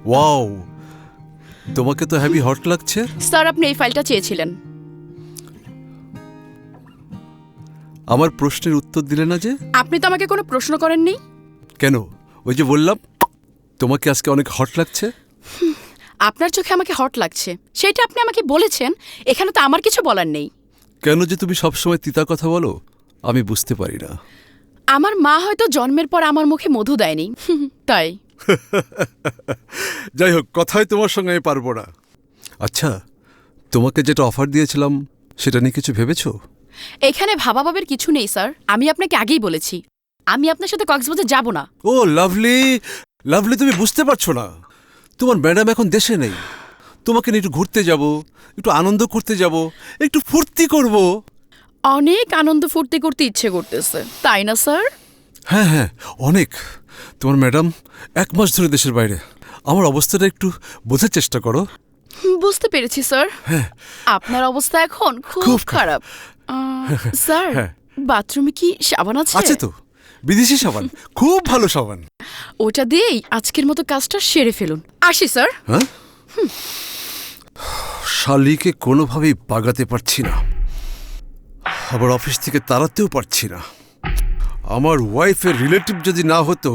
ওয়াও, তোমাকে তো হেভি হট লাগছে। স্যার, আপনি এই ফাইলটা চেয়েছিলেন। আমার প্রশ্নের উত্তর দিলে না যে? আপনি তো আমাকে কোনো প্রশ্ন করেননি। কেন? ওই যে বললাম তোমাকে আজকে অনেক হট লাগছে। আপনার চোখে আমাকে হট লাগছে, সেটা আপনি আমাকে বলেছেন। এখানে তো আমার কিছু বলার নেই। কেন যে তুমি সবসময় তিতা কথা বলো আমি বুঝতে পারি না। আমার মা হয়তো জন্মের পর আমার মুখে মধু দেয়নি, তাই। যাই হোক, কথায় তোমার সঙ্গে আমি পারবো না। আচ্ছা, তোমাকে যেটা অফার দিয়েছিলাম সেটা নিয়ে কিছু ভেবেছো? এখানে ভাবাভাবের কিছু নেই স্যার, আমি আপনাকে আগেই বলেছি আমি আপনার সাথে কক্সবাজার যাব না। ও লাভলি, লাভলি তুমি বুঝতে পারছো না, তোমার ম্যাডাম এখন দেশে নেই। তোমাকে নিয়ে একটু ঘুরতে যাব, একটু আনন্দ করতে যাব, একটু ফুর্তি করব। অনেক আনন্দ ফুর্তি করতে ইচ্ছে করতেছে, তাই না স্যার? হ্যাঁ হ্যাঁ, অনেক। তোমার ম্যাডাম 1 মাস ধরে দেশের বাইরে। আমার অবস্থাটা একটু বোঝার চেষ্টা করো। বুঝতে পেরেছি স্যার। হ্যাঁ, আপনার অবস্থা এখন খুব খারাপ। স্যার, বাথরুমে কি সাবান আছে? আছে তো, বিদেশি সাবান, খুব ভালো সাবান। ওটা দিয়েই আজকের মতো কাজটা সেরে ফেলুন। আসি স্যার। হ্যাঁ, শালিকে কোনোভাবেই বাগাতে পারছি না, আবার অফিস থেকে তাড়াতেও পারছি না। আমার ওয়াইফের রিলেটিভ যদি না হতো,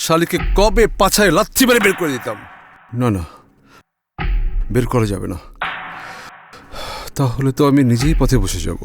শালিকে কবে পাছায় লাথি মেরে বের করে দিতাম। না না, বের করা যাবে না, তাহলে তো আমি নিজেই পথে বসে যাব।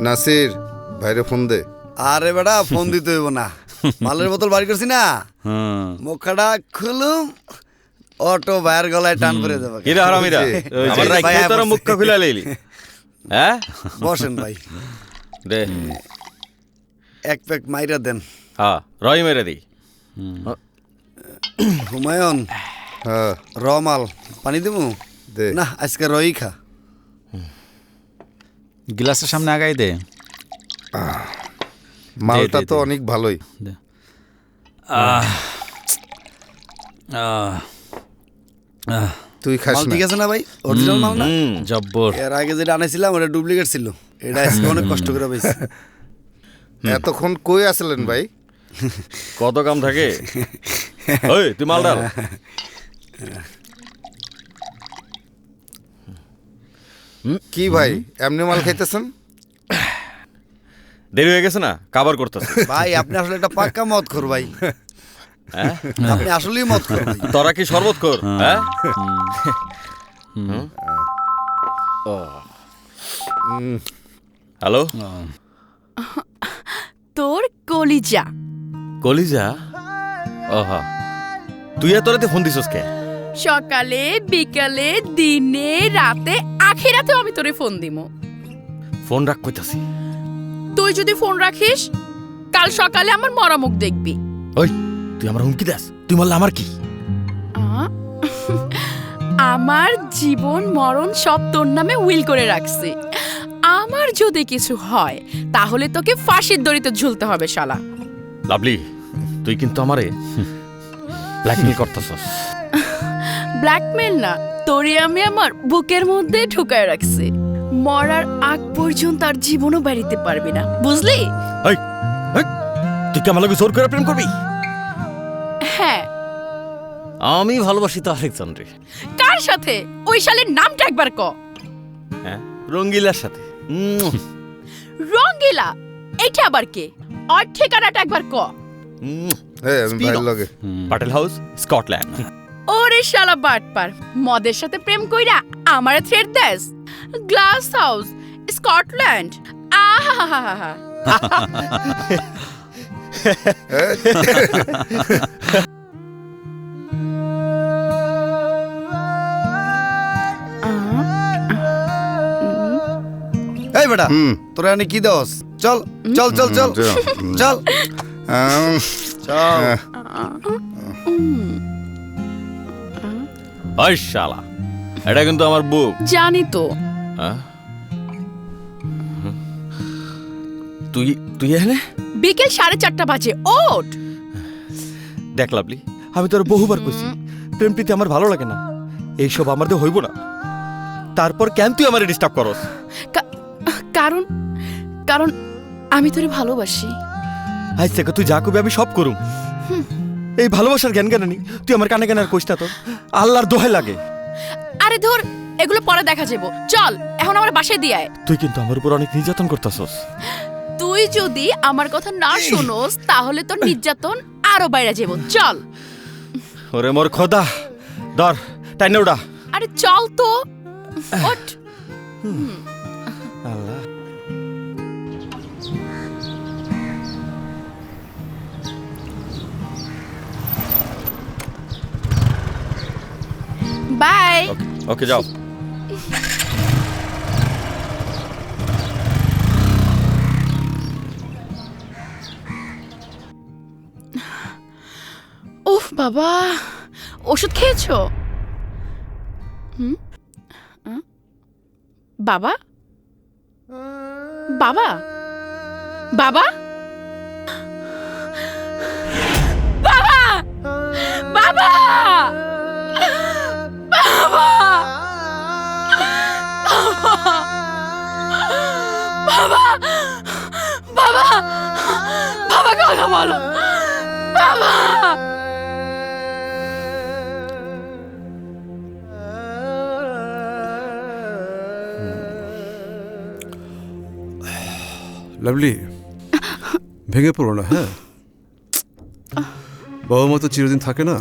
নাসির ভাইরে ফোন দে। আরে বেটা ফোন দিতে হইব না, মালের বোতল বাড়ি করছি না, মুখটা খুলুম অটো ভাইয়ের গলায় টান পরে দেবো। কিরা হারামিরা, আমার রাইখে তোরা মুখটা খুলে লইলি। হ্যাঁ বসেন ভাই, দে এক প্যাক মাইরা দেন। হ্যাঁ রই মেরে দি। হুমায়ুন র মাল পানি দেবো না, আজকে রই খা। গ্লাসের সামনে আগাই দে। মালটা তো অনেক ভালোই। তুই খাস মাল ঠিক আছে না ভাই? অরিজিনাল মাল না? জব্বর। এর আগে যেটা আনাইছিলাম ওটা ডুপ্লিকেট ছিল, এটা আজকে অনেক কষ্ট করে পাইছি। এতক্ষণ কই আসলেন ভাই? কত কাম থাকে। ওই তুই মাল ডাল। কি ভাই এমনি মাল খাইতেছেন? দেরি হয়ে গেছে না, কাবার করতেছে। ভাই আপনি আসলে একটা পাক্কা মদ খোর ভাই। আপনি আসলেই মদ খোর ভাই। তোরা কি শরবত খোর? হ্যাঁ হ্যালো, তোর কলিজা। কলিজা? ওহা, তুই এত রাতে ফোন দিছস কে? সকালে বিকালে দিনে রাতে আখিরাতেও আমি তোরে ফোন দিমু। ফোন রাখ কইতাছি। তুই যদি ফোন রাখিস কাল সকালে আমার মরা মুখ দেখবি। ওই তুই আমার হুমকি দাস, তুই বললে আমার কি? আমার জীবন মরণ সব তোর নামে উইল করে রাখছি। আমার যদি কিছু হয় তাহলে তোকে ফাঁসির দড়িতে ঝুলতে হবে শালা। লাভলি, তুই কিন্তু আমারে ব্ল্যাকমেল করতেছস। ব্ল্যাকমেল না, তোরে আমি আমার বুকের মধ্যে ঢুকায় রাখছি। মরার আগ পর্যন্ত আর জীবনও বাড়িতে পারবি না, বুঝলি? এই তুই কি আমার লগে জোর করে প্রেম করবি? হ্যাঁ। আমি ভালোবাসি তো আরেকজন রে। কার সাথে? ওই শালের নামটা একবার ক। হ্যাঁ, রঙ্গিলার সাথে। রঙ্গিলা? এটা আবার কে? ওর ঠিকানাটা একবার ক। Patel house, Scotland. ওরে শালা বাটপার, মদের সাথে প্রেম কইরা আমারে থ্রেট দেস? Glass house, Scotland. আহা এই বেটা তোরা এনে কি দোস? চল চল চল চল চল চল। ওই শালা, এটা কিন্তু আমার বুক। জানি তো। তুই তুই এখানে? বিকেল 4:30 বাজে, ওঠ। দেখ লাভলি, আমি তোর বহুবার কইছি প্রেম প্রীতি আমার ভালো লাগে না, এইসব আমার দিয়ে হইব না। তারপর কেন তুই আমারে ডিস্টার্ব করস? কারণ কারণ আমি তোরে ভালোবাসি। আচ্ছা তুই যা কবি আমি সব করুম। এই ভালোবাসার জ্ঞান জ্ঞানী তুই আমার কানে কানে আর কইস না তো, আল্লাহর দোহাই লাগে। আরে ধর, এগুলো পরে দেখা যাবো। চল এখন আমার বাসায় দিয়ে আয়। তুই কিন্তু আমার উপর অনেক নির্যাতন করতেছস। তুই যদি আমার কথা না শোনস তাহলে তোর নির্যাতন আরো বাইরে যাবো। চল। ওরে মোর খোদা, ধর টাইনে উড়া। আরে চল তো, ওঠ। আল্লাহ। বাই। ওকে যাও। উফ বাবা, ওষুধ খেয়েছো? বাবা বাবা বাবা বাবা বাবা বাবা বাবা বাবা কথা বলো বাবা। লাভলি, ভেঙে পড়ো না। হ্যাঁ, বাবা মা তো চিরদিন থাকে না।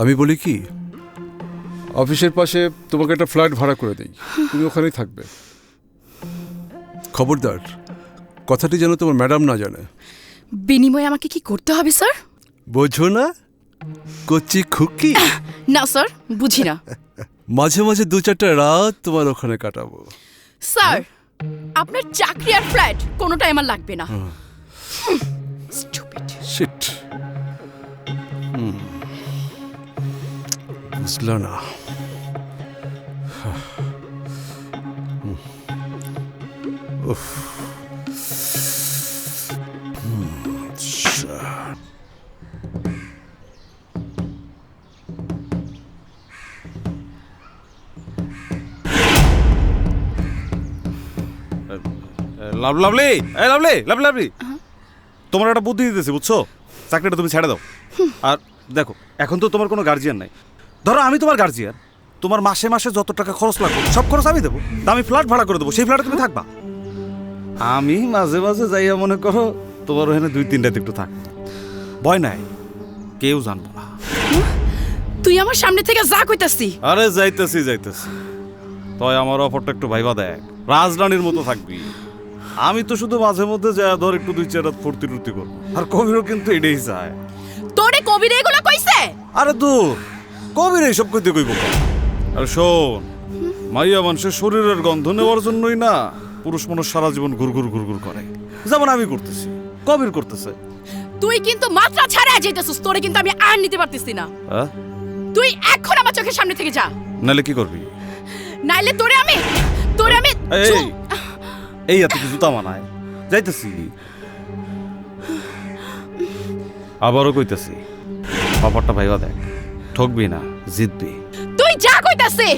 আমি বলি কি, অফিসের পাশে তোমাকে একটা ফ্ল্যাট ভাড়া করে দিই, তুমি ওখানেই থাকবে। খবরদার, কথাটি যেন তোমার ম্যাডাম না জানে। বিনিময়ে আমাকে কি করতে হবে স্যার? বোঝো না, কচি খুকি? না স্যার, বুঝি না। মাঝে মাঝে 2-4টা রাত তোমার ওখানে কাটাবো। স্যার, আপনার চাকরি আর ফ্ল্যাট কোনোটাই আমার লাগবে না। শিট, বুঝলো না। উফ, লাভলি, এই লাভলি, লাভলি, তোমার একটা বুদ্ধি দিতেছি, বুঝছো? চাকরিটা তুমি ছেড়ে দাও। আর দেখো, এখন তো তোমার কোনো গার্জিয়ান নাই। ধরো আমি তোমার গার্জিয়ান, তোমার মাসে মাসে যত টাকা খরচ লাগবে সব খরচ আমি দেবো। আমি ফ্ল্যাট ভাড়া করে দেবো, সেই ফ্ল্যাটে তুমি থাকবা। আমি মাঝে মাঝে যাইয়া মনে করো তোমার ওখানে 2-3 রাত একটু থাক, ভয় নাই, কেউ জানবো না। তুই আমার সামনে থেকে যা কইতাছি। আরে যাইতেছি, তাই আমার অফারটা একটু ভাইবা দেখ, রাজরানীর মতো থাকবি। আমি তো শুধু মাঝে মধ্যে যা ধর একটু 2-4 রাত ফুর্তি টুর্তি করবো, আর কবিরও কিন্তু এটাই চায়। তোরে কবির এগুলো কইছে? আরে দূর, কবির এইসব কইতে কইব। আর শোন, মাইয়া মানুষের শরীরের গন্ধ নেওয়ার জন্যই না পুরুষ মানুষ সারা জীবন ঘুরঘুর করে, যেমন আমি করতেছি, কবির করতেছে। তুই কিন্তু মাত্রা ছাড়া যাইতেছিস, তোরে কিন্তু আমি আর নিতে পারতেছি না। তুই এখন আমার চোখের সামনে থেকে যা, নাইলে কি করবি? নাইলে তোরে আমি এই এত কিছু তো মানায়। যাইতেছি, আবারও কইতেছি, ব্যাপারটা ভাইবা দেখ, ঠকবি না, জিতবি। তুই যা কইতাছি।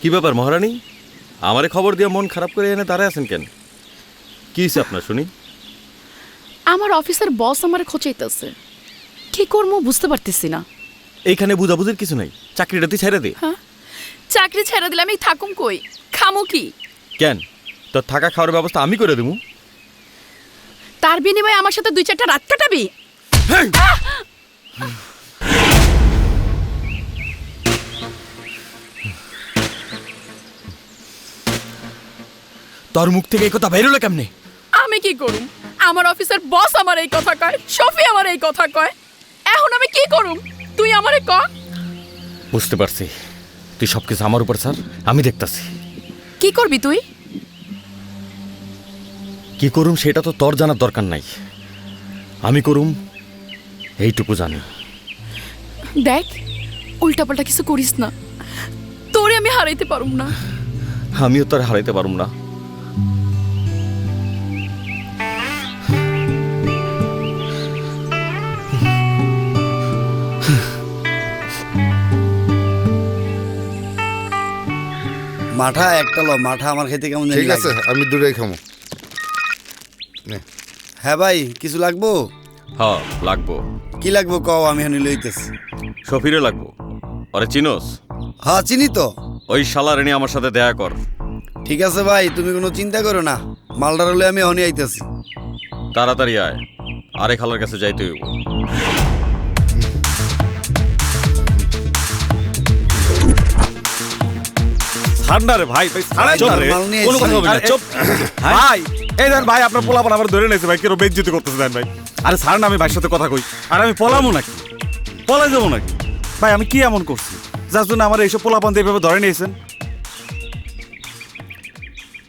কি ব্যাপার মহারানী, আমারে খবর দিয়ে মন খারাপ করে এনে দাঁড়ায় আছেন কেন? কি হয়েছে আপনার শুনি? আমার অফিসের বস আমারে খোঁচাইতেছে, কি করবো বুঝতে পারতেছি না। এইখানে বুঝাবুঝির কিছু নাই, চাকরিটা তুই ছেড়ে দে। হ্যাঁ, চাকরি ছেড়ে দিলে আমি থাকুম কই, খামো কি? কেন, তোর থাকা খাওয়ার ব্যবস্থা আমি করে দেবো। তার বিনিময়ে আমার সাথে 2-4টা রাত কাটাবি? তোর মুখ থেকে এই কথা বের হলো কেমনে? আমি কি করুম? আমার অফিসের বস আমার এই কথা কয়, শফি আমার এই কথা কয়, এখন আমি কি করুম? তুই আমারে ক। বুঝতে পারছি, তুই সবকিছু আমার উপর স্যার, আমি দেখতাছি। কি করবি তুই? কি করুম সেটা তো তোর জানার দরকার নাই, আমি করুম এইটুকু জানি। দেখ, উল্টাপাল্টা কিছু করিস না, তোরে আমি হারাইতে পারুম না। আমিও তোর হারাইতে পারুম না। মাঠা একটা লো, মাঠা আমার খেতে কেমন জানি ঠিক আছে, লাগে। আমি দূরেই খামো। হ্যাঁ ভাই, কিছু লাগবো? হ্যাঁ লাগবো। কি লাগবো কও, আমি হানি লইতেছি। শফিরে লাগবো, ওরে চিনোস? হ্যাঁ চিনি তো। ওই শালারে নিয়ে আমার সাথে দেখা কর। ঠিক আছে ভাই, তুমি কোনো চিন্তা করো না, মালদার হলে আমি হনি আইতেছি। তাড়াতাড়ি আয়, আরে খালার কাছে যাইতে হইব। ঠান্ডারে ভাই, কোনো কথা হবে না, চুপ ভাই। এই দেন ভাই, আপনার পোলাপান আবার ধরে নিয়েছে ভাই, কেন বেজ্জিত করতেছে দেন ভাই। আরে ছাড় না, আমি ভাইয়ের সাথে কথা কই। আর আমি পলামো নাকি, পলাই যাবো নাকি ভাই? আমি কি এমন করছি যার জন্য আমার এইসব পোলাপান দিয়ে এভাবে ধরে নিয়েছেন?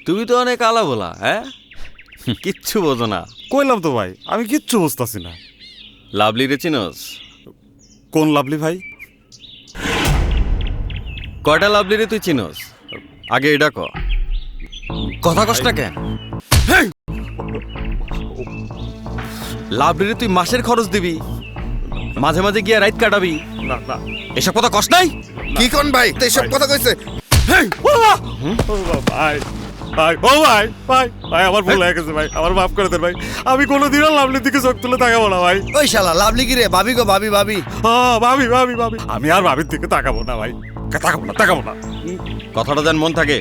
তুমি তো অনেক আলা বলা, হ্যাঁ কিচ্ছু বোঝো না। কইলাম তো ভাই, আমি কিচ্ছু বুঝতেছি না। লাভলি রে চিনোস? কোন লাভলি ভাই? কয়টা লাভলি রে তুই চিনোস? আগে এটা ক, কথা কষ্ট কেন? লাভলি রে তুই মাসের খরচ দিবি, মাঝে মাঝে গিয়ে রাইত কাটাবি, এসব কথা কষ্ট নাই? কি কোন ভাই এসব কথা কইছে? ভাই ভাই ও ভাই ভাই ভাই আমার ভুল হয়ে গেছে ভাই, আমার মাফ করে দেন ভাই। আমি কোনোদিনও লাভলির দিকে চোখ তুলে তাকাবো না ভাই। ওই শালা লাভলি কি রে? ভাবি গো, ভাবি ভাবি। হ্যাঁ ভাবি ভাবি ভাবি, আমি আর ভাবির দিকে তাকাবো না ভাই, তাকাবো না। কথাটা যেন মন থাকে।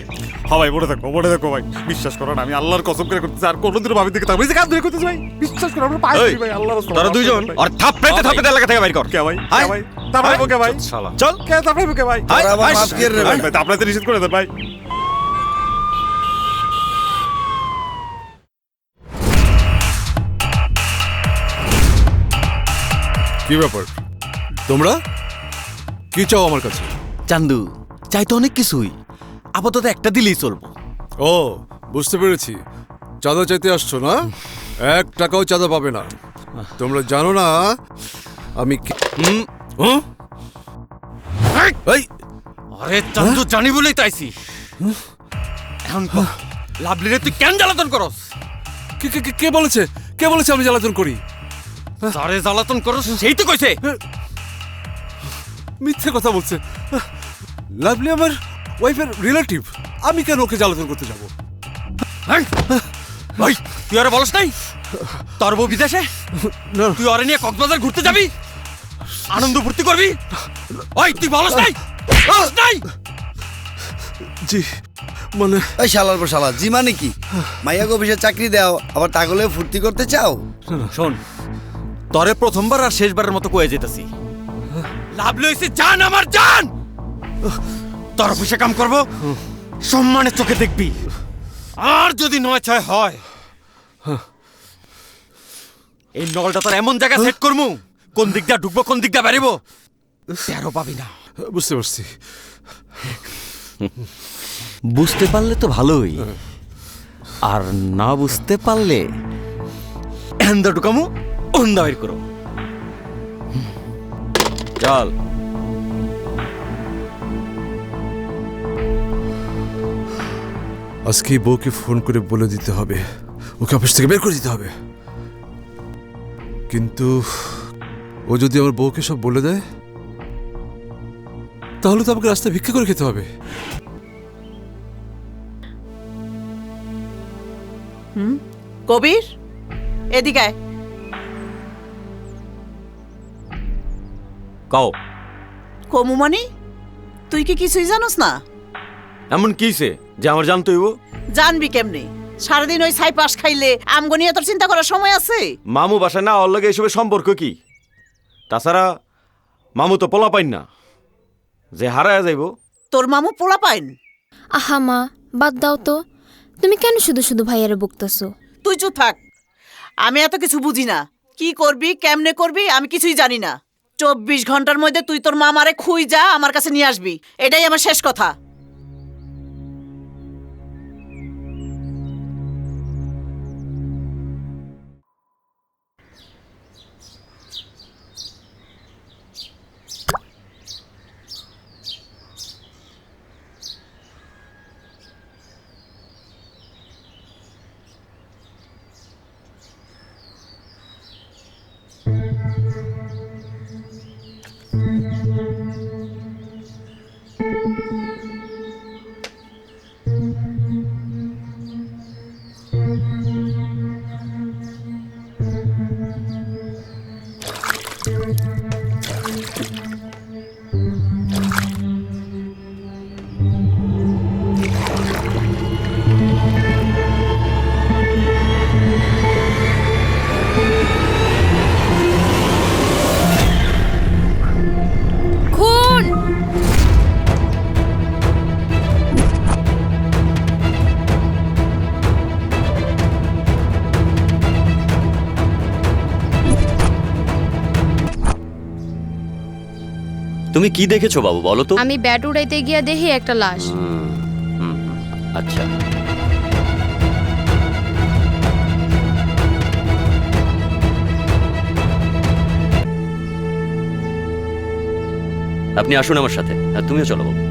হ্যাঁ ভাই, মনে দেখো ভাই, বিশ্বাস করো না, আমি আল্লাহর কসম করে করতেছি আর কোনোদিনও ভাবির দিকে তাকাবো। এই যে কাজ ধরে করতেছি ভাই, বিশ্বাস করো, আমরা পাই ভাই, আল্লাহর কসম। তোরা দুইজন আর থাপড়াইতে থাপড়াইতে এলাকা থেকে বাইর কর। কে ভাই? কে ভাই? তাপড়াইবো কে ভাই? শালা চল, কে তাপড়াইবো কে ভাই? তোরা আবার মাফ করে রে ভাই। ভাই তাপড়াইতে নিষেধ করে দেন ভাই। কি ব্যাপার তোমরা কি চাও আমার কাছে? চান্দু চাই তো অনেক কিছুই, আপাতত একটা দিলেই চলবো। ও বুঝতে পেরেছি, চাঁদা চাইতে আসছো না? 1 টাকাও চাঁদা পাবে না। তোমরা জানো না আমি আরে চান্দু জানি বলেই তাইছি। এখন লাভলিরে তুই কেন জ্বালাতন করস? কে বলেছে? কে বলেছে আমি জ্বালাতন করি? তারে জ্বালাতন করস সেই তো কইছে। মিথ্যে কথা বলছে। লাভলি আমার ওয়াইফের রিলেটিভ, আমি কেন ওকে জ্বালাতন করতে যাবো? ভাই তুই আরে বলস নাই তোর বউ বিদেশে? তুই ওরে নিয়ে কক্সবাজার ঘুরতে যাবি, আনন্দ ফুর্তি করবি? ওই তুই বলস নাই? জি মানে এই শালার পর শালা, জি মানে কি? মাইয়াকে অফিসে চাকরি দাও, আবার তাগলে ফুর্তি করতে চাও? শোন, তরে প্রথমবার আর শেষবারের মতো কয়ে যেতেছি, লাভলি হইছে জান, আমার জান। তোর অফিসে কাম করব, সম্মানের চোখে দেখবি। আর যদি নয় ছয় হয়, এই নলটা তোর এমন জায়গা সেট করমু, কোন দিক দিয়ে ঢুকবো কোন দিক দিয়ে বেরিবো তেরো পাবি না। বুঝতে পারছি। বুঝতে পারলে তো ভালোই, আর না বুঝতে পারলে এন্দা ঢুকামু ওন্দা বের করো। চল। আজকে বউকে ফোন করে বলে দিতে হবে, ওকে অফিস থেকে বের করে দিতে হবে। কিন্তু ও যদি আমার বউকে সব বলে দেয়, তাহলে তো আমাকে রাস্তায় ভিক্ষা করে খেতে হবে। কবির, এদিকে আয়। কাও কমু মানে তুই কি কিছুই জানোস না? এমন কিছে যে আমার জানতে হইব? জানবি কেমনে? সারাদিন ওই ছাই পাশ খাইলে আমগো নিয়ে তোর চিন্তা করার সময় আছে? মামু বাসায় না, ওর লগে এসবের সম্পর্ক কি? তাছাড়া মামু তো পোলা পাইন না যে হারায় যাইব। তোর মামু পোলা পাইন? আহা মা, বাদ দাও তো, তুমি কেন শুধু শুধু ভাইয়ারে বকতেছো? তুই চুপ থাক, আমি এত কিছু বুঝি না। কি করবি কেমনে করবি আমি কিছুই জানি না। 24 ঘন্টার মধ্যে তুই তোর মামারে খুই যা আমার কাছে নিয়ে আসবি, এটাই আমার শেষ কথা। তুমি কি দেখেছো বাবু বলো তো? আমি ব্যাট উড়াইতে গিয়া দেখি একটা লাশ। আচ্ছা, আপনি আসুন আমার সাথে, আর তুমিও চলো বাবু।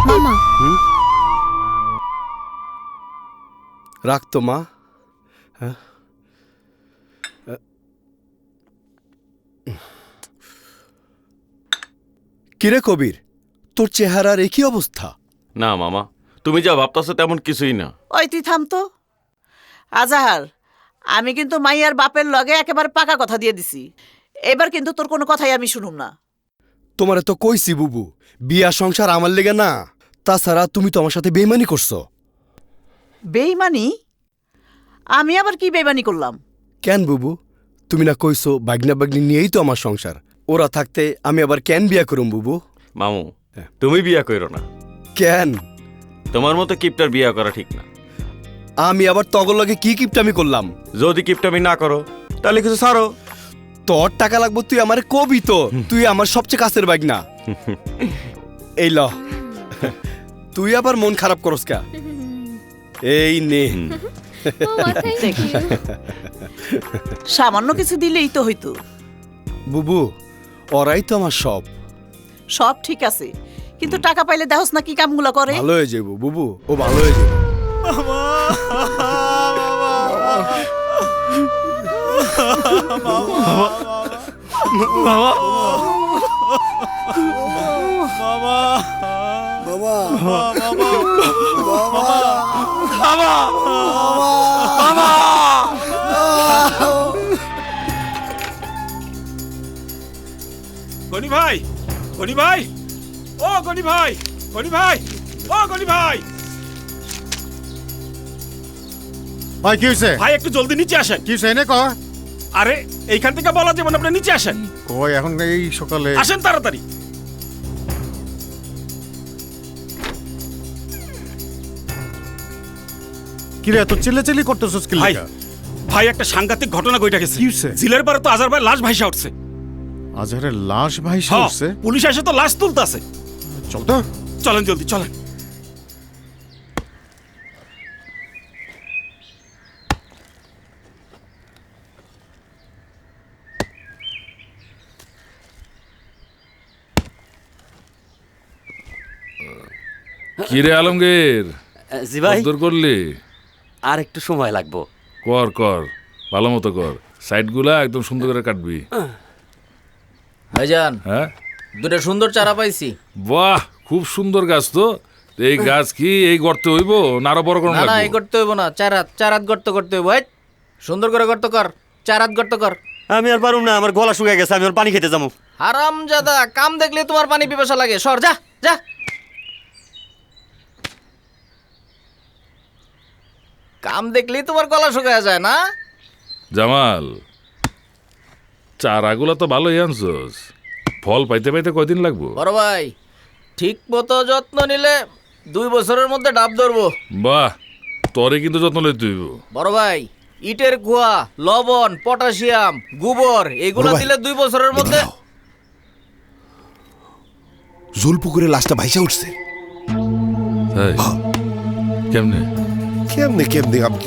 মামা, রাখ তো মা। হ্যাঁ কিরে কবির, তোর চেহারার একই অবস্থা? না মামা, তুমি যা ভাবতেছো তেমন কিছুই না। ওই তুই থাম তো। আজাহার, আমি কিন্তু মাইয়ার বাপের লগে একেবারে পাকা কথা দিয়ে দিছি। এবার কিন্তু তোর কোনো কথাই আমি শুনুম না। তোমারে তো কইছি বুবু, বিয়া সংসার আমার লেগে না। তাছাড়া তুমি তো আমার সাথে বেইমানি করছো। বেইমানি? আমি আবার কি বেইমানি করলাম? কেন বুবু, তুমি না কইছো বাগনা বাগনি নিয়েই তো আমার সংসার। ওরা থাকতে আমি আবার কেন বিয়া করুম বুবু? মামু, তুমি বিয়া করো না। কেন? তোমার মতো কিপটার বিয়া করা ঠিক না। আমি আবার তগর লগে কি কিপটামি করলাম? যদি কিপটামি না করো তাহলে কিছু ছাড়ো। তোর টাকা লাগবো, তুই আমারে কবি তো। তুই আমার সবচেয়ে কাছের বাগনা। এই ল, তুই আবার মন খারাপ করস কা? এই নে। সামান্য কিছু দিলেই তো হইতো। বুবু, ওরাই তো আমার সব। সব ঠিক আছে, কিন্তু টাকা পাইলে দেখোস না কি কামগুলো করে। ভালো হয়ে যাবো বুবু, ও ভালো হয়ে যাবো। গনি ভাই, গনি ভাই, ও গনি ভাই, গনি ভাই, ও গনি ভাই। ভাই কি হয়েছে? ভাই একটু জলদি নিচে আসেন। কি হয়েছে এনে ক? আরে এইখান থেকে বলা যাবে না, আপনি নিচে আসেন। ওই এখন এই সকালে আসেন তাড়াতাড়ি। কি রে, এত চিল্লাচিল্লি করতেছস কি ভাই, লাগা? ভাই একটা সাংঘাতিক ঘটনা ঘটে গেছে। কি হয়েছে? জিলের পারে তো আজার ভাই লাশ ভাইসা উঠছে। আজহারের লাশ ভাইসা হ্যাঁ, উঠছে? পুলিশ এসে তো লাশ তুলতাছে। চল তো, চলেন জলদি চলেন। কিরে আলমগীর, জি ভাই। দূর করলি? আর একটু সময় লাগবো। কর কর, ভালো মতো কর। সাইডগুলা একদম সুন্দর করে কাটবি। ভাইজান, হ্যাঁ, দুটো সুন্দর চারা পাইছি। বাহ, খুব সুন্দর গাছ তো। এই গাছ কি এই গর্তে হইব না আরো বড় করুন? না না, এই করতে হইব না, চারাত গর্ত করতে হইব। সুন্দর করে গর্ত কর, চারাত গর্ত কর। আমি আর পারুম না, আমার গলা শুকিয়ে গেছে, আমি ওর পানি খেতে যাবো। হারামজাদা, কাম দেখলে তোমার পানি পিপাসা লাগে। সর, যা যা। কাম দেখলেই তোমার গলা শুকায় যায় না? জামাল, চারাগুলা তো ভালোই আনছস, ফল পাইতে পাইতে কয়দিন লাগবো? বড় ভাই, ঠিক মতো যত্ন নিলে 2 বছরের মধ্যে ডাব ধরবো। বাহ, তোরে কিন্তু যত্ন লইতে হইব। বড় ভাই, ইটের কুয়া, লবণ, পটাশিয়াম, গোবর এগুলো দিলে 2 বছরের মধ্যে। জলপুকুরে লাশটা ভাইসা উঠছে। কেমনে কেমনে কেমনে আমি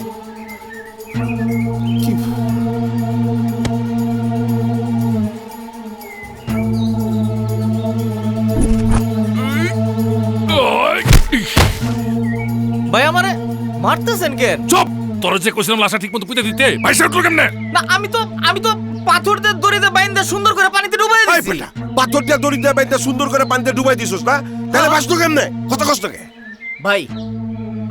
ভাই আমারে মারতেছেন কেন? চুপ! তোরে যে কইছিলাম লাশটা ঠিকমতো পুঁতে দিতে, ভাইসা উঠলো কেমনে? না, আমি তো পাথর দিয়ে দড়িতে বাইন্ধে সুন্দর করে পানিতে ডুবাই দিছি। পাথর দিয়ে দড়ি দিয়ে বাইতে সুন্দর করে পানিতে ডুবাই দিছস না? তাহলে বাঁচতো কেমনে? কত কষ্ট কে? ভাই,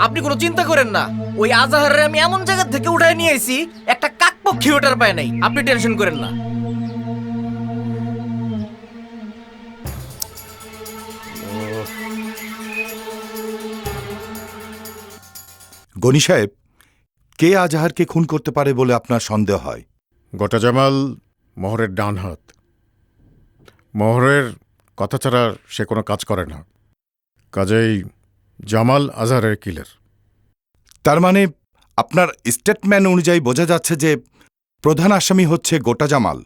আপনি কোনো চিন্তা করেন না। ওই আজাহারে আমি এমন জায়গা থেকে উঠায় নিয়ে আইছি, একটা কাকপক্ষী ওঠার পায় নাই। আপনি টেনশন করেন না। গনি সাহেব, কে আজহারকে খুন করতে পারে বলে আপনার সন্দেহ হয়? গোটা জামাল মোহরের ডান হাত। মোহরের কথা ছাড়া সে কোনো কাজ করে না। কাজেই জামাল আজহারের কিলার। তার মানে আপনার স্টেটমেন্ট অনুযায়ী বোঝা যাচ্ছে যে প্রধান আসামি হচ্ছে গোটা জামাল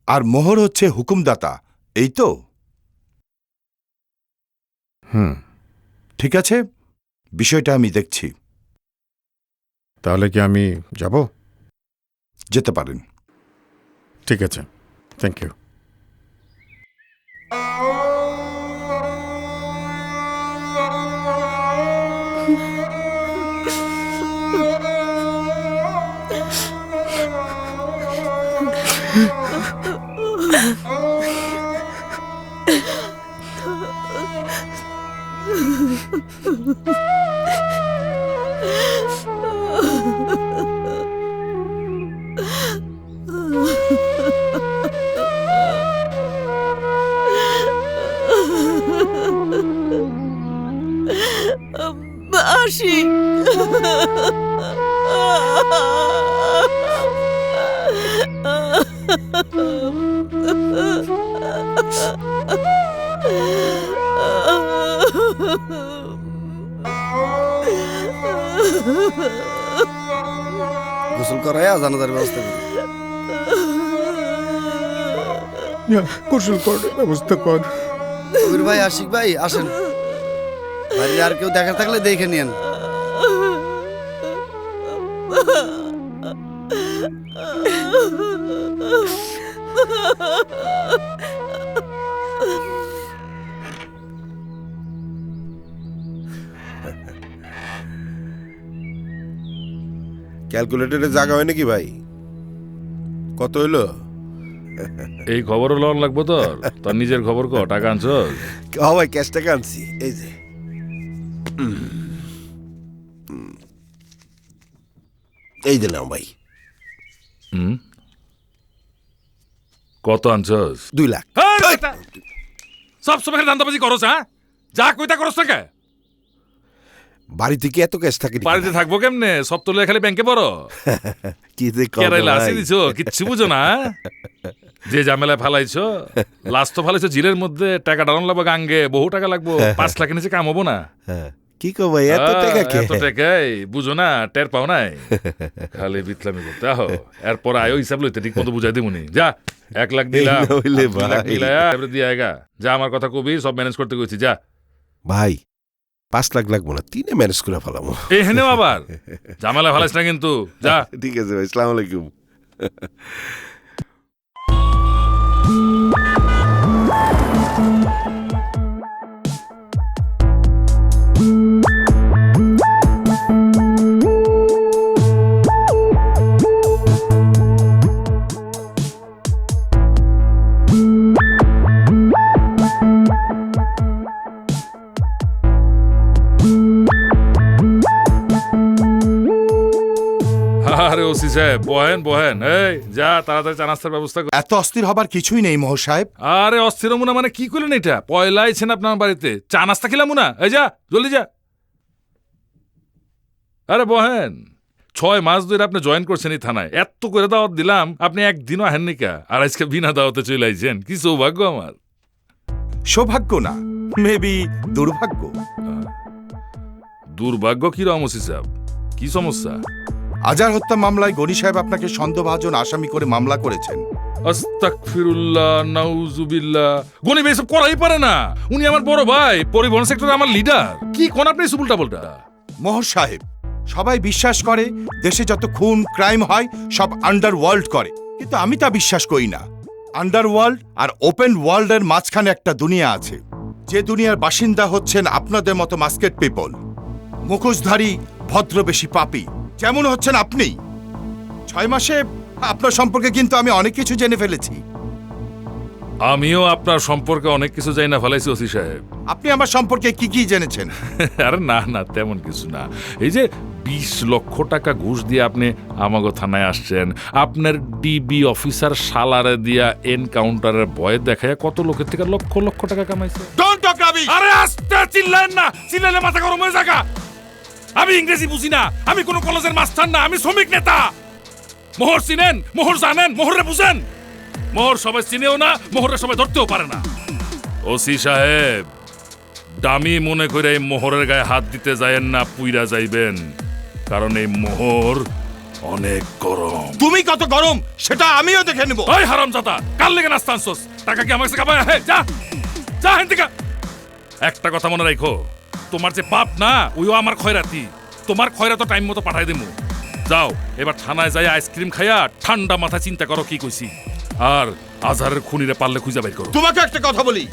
আর মোহর হচ্ছে হুকুমদাতা, এই তো? ঠিক আছে, বিষয়টা আমি দেখছি। তাহলে কি আমি যাব? যেতে পারেন। ঠিক আছে, থ্যাংক ইউ। আসি গোসল করাইয়া জানাজার ব্যবস্থা করি। গোসল করার ব্যবস্থা কর। কবির ভাই, আশিক ভাই, আসেন। বাড়ির আর কেউ দেখা থাকলে দেখে নিয়েন। ক্যালকুলেটরে জায়গা হয় নাকি ভাই? কত হইলো? এই খবরও লন লাগবো তোর? তোর নিজের খবর ক, টাকা আনছ? ভাই ক্যাশ টাকা আনছি, এই যে। এই দিলাম ভাই। কত আনছস? 2 লাখ। সব সময় দান্দাবাজি করছ, হ্যাঁ? যা কইতা করছ না কে? বাড়িতে কি এত ক্যাশ থাকে? বাড়িতে থাকবো কেমনে? সব তুলে খালি ব্যাংকে পড়ো। কি যে কেরাইলা আসি দিছো, কিচ্ছু বুঝো না। যে ঝামেলায় ফালাইছো, লাস্ট তো ফালাইছো জিলের মধ্যে। টাকা ডাউন লাগবে গাঙ্গে, বহু টাকা লাগবো। 5 লাখের নিচে কাম হবো না। কি কো ভাই, এত টাকা কে? এত টাকাই বুঝো না, টের পাও নাই। খালি বিতলামি করতে আহো। এরপর আয়ো হিসাব লইতে ঠিক মতো বুঝাই দিমুনি। যা 1 লাখ দিলাম, 2 লাখ দিলাম, দিয়ে আয়গা। যা আমার কথা কবি, সব ম্যানেজ করতে কইছি। যা ভাই, 5 লাখ লাগবো না, 3-এ ম্যানেজ করে ফেলামো। এখানেও আবার ঝামেলা ফালাইস না কিন্তু। যা। ঠিক আছে ভাই, আসসালামু আলাইকুম। আরে ওসি সাহেব, বহেন বহেন। এই যা, তাড়াতাড়ি চা নাস্তার ব্যবস্থা কর। এত অস্থির হবার কিছুই নেই মোহর সাহেব। আরে অস্থির মুনা মানে কি করলেন এটা? পয়লা আইছেন আপনার বাড়িতে, চা নাস্তা খেলাম না। এই যা, জলদি যা। আরে বহেন, 6 মাস ধরে আপনি জয়েন করছেন এই থানায়। এত করে দাওয়াত দিলাম, আপনি একদিনও আহেননি কা। আর আজকে বিনা দাওয়াতে চলে আইছেন। কি সৌভাগ্য আমার। সৌভাগ্য না, মেবি দুর্ভাগ্য। দুর্ভাগ্য কিরকম ওসি সাহেব? কি সমস্যা? আজার হত্যা মামলায় গনি সাহেব আপনাকে সন্দেহভাজন আসামি করে মামলা করেছেন। আস্তাগফিরুল্লাহ, নাউজুবিল্লাহ। গনি ভাই এসব করাই পারে না। উনি আমার বড় ভাই, পরিবহন সেক্টরে আমার লিডার। কি কোন আপনি উল্টা পাল্টা? মোহর সাহেব, সবাই বিশ্বাস করে দেশে যত খুন ক্রাইম হয় সব আন্ডারওয়ার্ল্ড করে, কিন্তু আমি তা বিশ্বাস করি না। আন্ডারওয়ার্ল্ড আর ওপেন ওয়ার্ল্ডের মাঝখানে একটা দুনিয়া আছে, যে দুনিয়ার বাসিন্দা হচ্ছেন আপনাদের মতো মাস্কেট পিপল, মুখোশধারী ভদ্রবেশী পাপী, যেমন হচ্ছেন আপনি। 6 মাসে আপনার সম্পর্কে কিন্তু আমি অনেক কিছু জেনে ফেলেছি। আমিও আপনার সম্পর্কে অনেক কিছু জানি না ফেলাইছি ওসি সাহেব। আপনি আমার সম্পর্কে কি কি জেনেছেন? আরে না না, তেমন কিছু না। এই যে 20 লক্ষ টাকা ঘুষ দিয়ে আপনি আমাগো থানায় আসছেন, আপনার ডিবি অফিসার শালারে দিয়া এনকাউন্টারের ভয় দেখায় কত লোকের থেকে লক্ষ লক্ষ টাকা কামাইছে। Don't talk rubbish. আরে আস্তে চিল্লেন না, চিল্লালে মাথা গরম হয়ে যাগা। আমি ইংরেজি বুঝি না, আমি কোন কলেজের মাস্টার না, আমি শ্রমিক নেতা। মোহর চিনেন, মোহর জানেন, মোহরে বুঝেন। মোহর সবাই চিনেও না, মোহরে সবাই ধরতেও পারে না। ওসি সাহেব, দামি মনে করে এই মোহরের গায়ে হাত দিতে যায়েন না, পুইরা যাইবেন। কারণ এই মোহর অনেক গরম। তুমি কত গরম সেটা আমিও দেখে নেব। ওই হারামজাদা, কাল লেগে নাস্তা আনছস, টাকা কি আমার কাছে খাবায়? যা যা হেন থেকে। একটা কথা মনে রাখো, তোমার যে বাপ না, ওইও আমার খয়রাতি। তোমার খয়রাত টাইম মতো পাঠাই দেবো। যাও এবার থানায় যাই আইসক্রিম খাইয়া ঠান্ডা মাথা চিন্তা করো কি কইছি। আর আজহারের খুনিরে পারলে খুঁজে বের করো। তোমাকে একটা কথা বলি,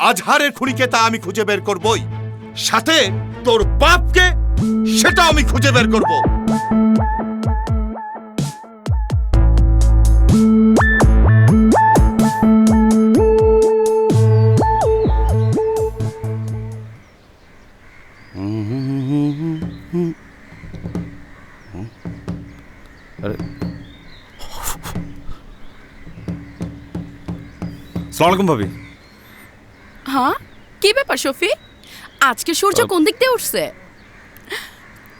আজহারের খুনিকে তা আমি খুঁজে বের করবই, সাথে তোর বাপকে সেটা আমি খুঁজে বের করব। সালাম আলাইকুম ভাবি। হ্যাঁ কি ব্যাপার শফি, আজকে সূর্য কোন দিক দিয়ে উঠছে?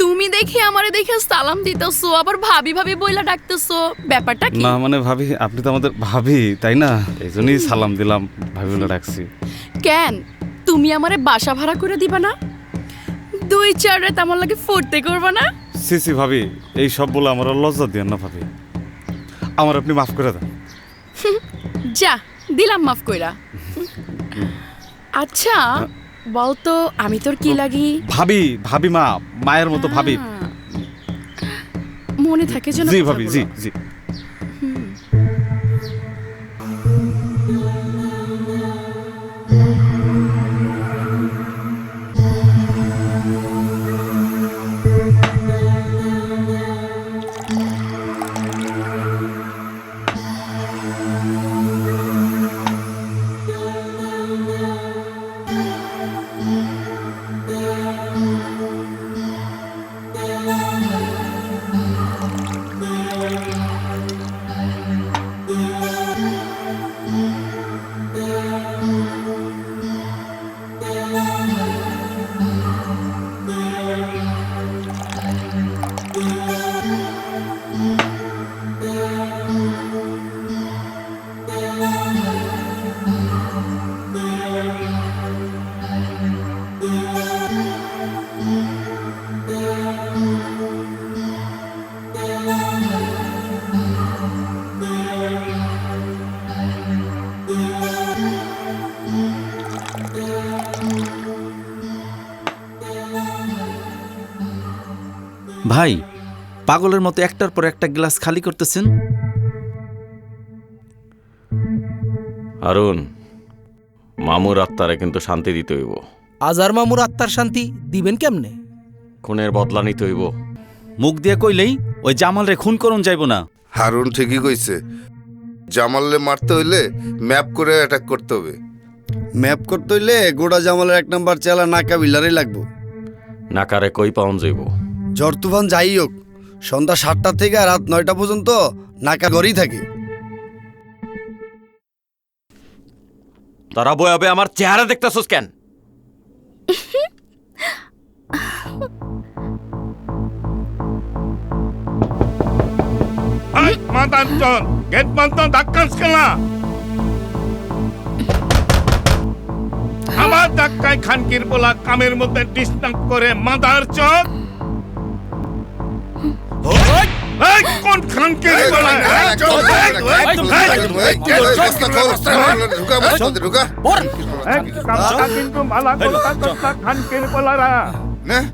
তুমি দেখি আমারে দেখে সালাম দিতেছো, আবার ভাবি ভাবি বইলা ডাকতেছো, ব্যাপারটা কি? না মানে ভাবি, আপনি তো আমাদের ভাবি তাই না, এই জন্যই সালাম দিলাম, ভাবি বলে ডাকছি। কেন তুমি আমারে বাসা ভাড়া করে দিবা না? 2-4 রাত আমার লাগে ফুর্তি করবা না? সি ভাবি, এই সব বলে আমার লজ্জা দিয়েন না ভাবি, আমার আপনি মাফ করে দেন। যা দিলাম মাফ কইরা। আচ্ছা বলতো আমি তোর কি লাগি? ভাবি, ভাবি মা, মায়ের মতো ভাবি। মনে থাকে যেন। জি ভাবি, জি জি। ভাই পাগলের মতো একটার পর একটা গ্লাস খালি করতেছেন। আরুন, মামুর আত্মারে কিন্তু শান্তি দিতে হইব। আজার মামুর আত্মার শান্তি দিবেন কেমনে? খুনের বদলা নিতে হইব। মুখ দিয়ে কইলেই ওই জামাল রে খুন করুন যাইব না। হারুন ঠিকই কইছে, জামালরে মারতে হইলে ম্যাপ করে অ্যাটাক করতে হবে। ম্যাপ করতে হইলে গোড়া জামালের 1 নাম্বার চেলা নাকা বিলারই লাগবো। নাকারে কই পাউন যাইব? ঝড় তুফান যাই হোক, সন্ধ্যা 7টা থেকে রাত 9টা পর্যন্ত নাকা ঘরেই থাকে। তারা বয়াবে আমার চেহারা দেখতেছস কেন? মাতার চল, গেট বন্ধ, ধাক্কাস খেলা। আমার ধাক্কায় খানকির বলা কামের মধ্যে ডিস্টার্ব করে মাদার চোদ। কোন খানকির বলা? কিন্তু মালা করতা খানকির বলারা,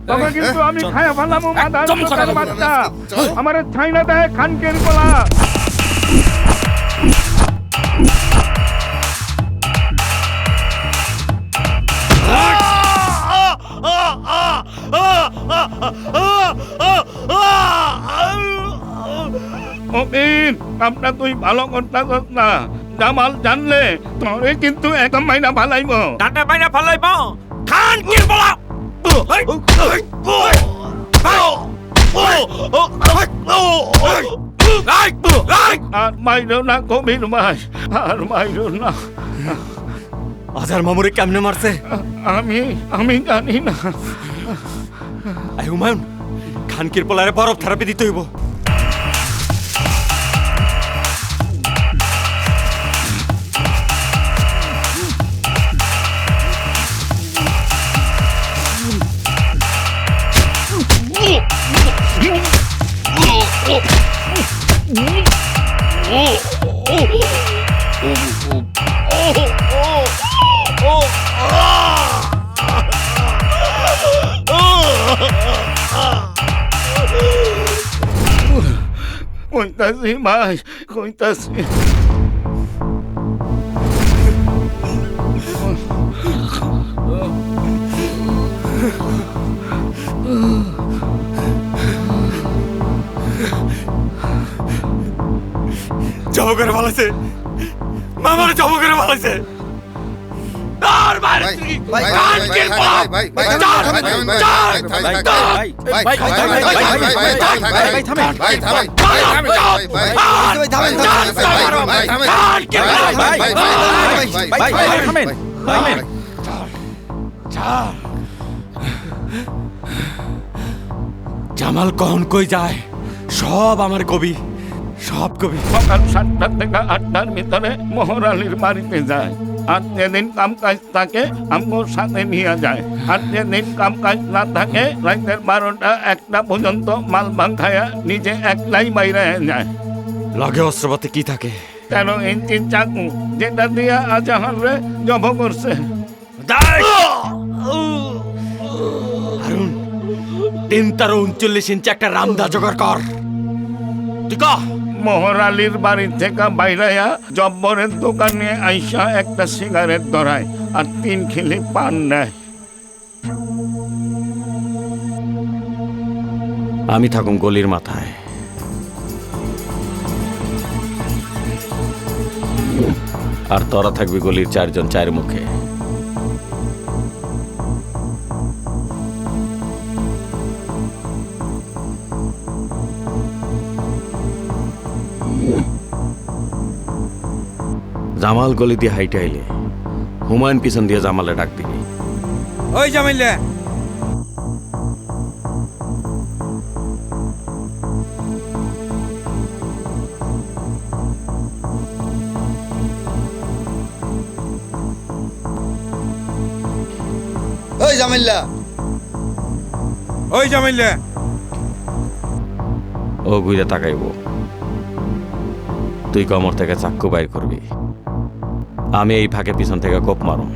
তবে কিন্তু আমি খায়া ফেলাম মাদার চোদের বাচ্চা। আমার ছাইনা দেয় খানকির বলা। আপনার তুই ভালো করতাস না, জামাল জানলে তোরে কিন্তু একদম মাইনা ফালাইব। ডাটা মাইনা ফালাইব? খান কি বলা? আর মাইরো না কবির মাস, আর মাইরো না। আজার মামুরে কেমনে মারছে? আমি জানি না। হুমায়ুন, খানকির পোলারে বরফ থেরাপি দিতে হইব। কইতাছি ভাই, কইতাছি। জব করে ভালাইছে, মামার জব করে ভালাইছে। জামাল কখন কই যায় সব আমার কবি, সব কবি। সকাল 7টা থেকে 8টার ভিতরে মোহর আলীর বাড়িতে যায়। আর যেদিন কাম কাজ থাকে আমগোর সাথে নিয়ে যায়। আর যেদিন কাম কাজ না থাকে রাতের 12টা 1টা পর্যন্ত মাল ভাঙায়া নিজে একলাই বাইরে যায়। লগে অস্ত্রপাতি কি থাকে? 13 ইঞ্চি চাকু, যেটা দিয়া আজাহার রে জব করছে। হারুন 3-39 ইঞ্চি একটা রামদা জোগাড় কর। তুই কহ। মোহর আলীর বাড়ি থেকে বাইরাইয়া জব্বরের দোকানে আইসা একটা সিগারেট ধরায় আর 3 খিলি পান নেয়। আমি থাকুম গলির মাথায়। আর তোরা থাকবি গলির 4 জন 4 মুখে। জামাল গলি দিয়ে হাইটে আইলে হুমায়ুন পিছন দিয়ে জামালে ডাক দিবি, ওই জামাইলে। ওই জামিল্লা, ওই জামাইলে। ও ঘুরে তাকাইব। তুই কমর থেকে চাক্কু বাইর করবি, আমি এই ফাঁকে পিছন থেকে কোপ মারুম।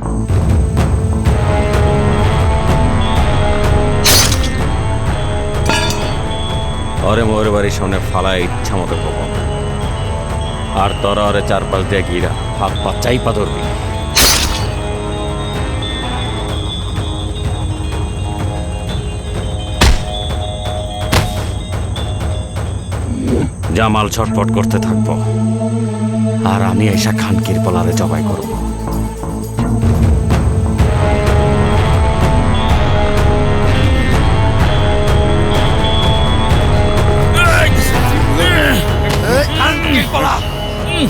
ওরে মোর বাড়ির সামনে ফালায় ইচ্ছা মতো কোপ, আর তোরা ওরে 4-5 দিয়ে ঘিরা হাত পা চাইপা ধরবি। জামাল ছটফট করতে থাকবো, আর আমি এসা খানকির পলারে জবাই করব।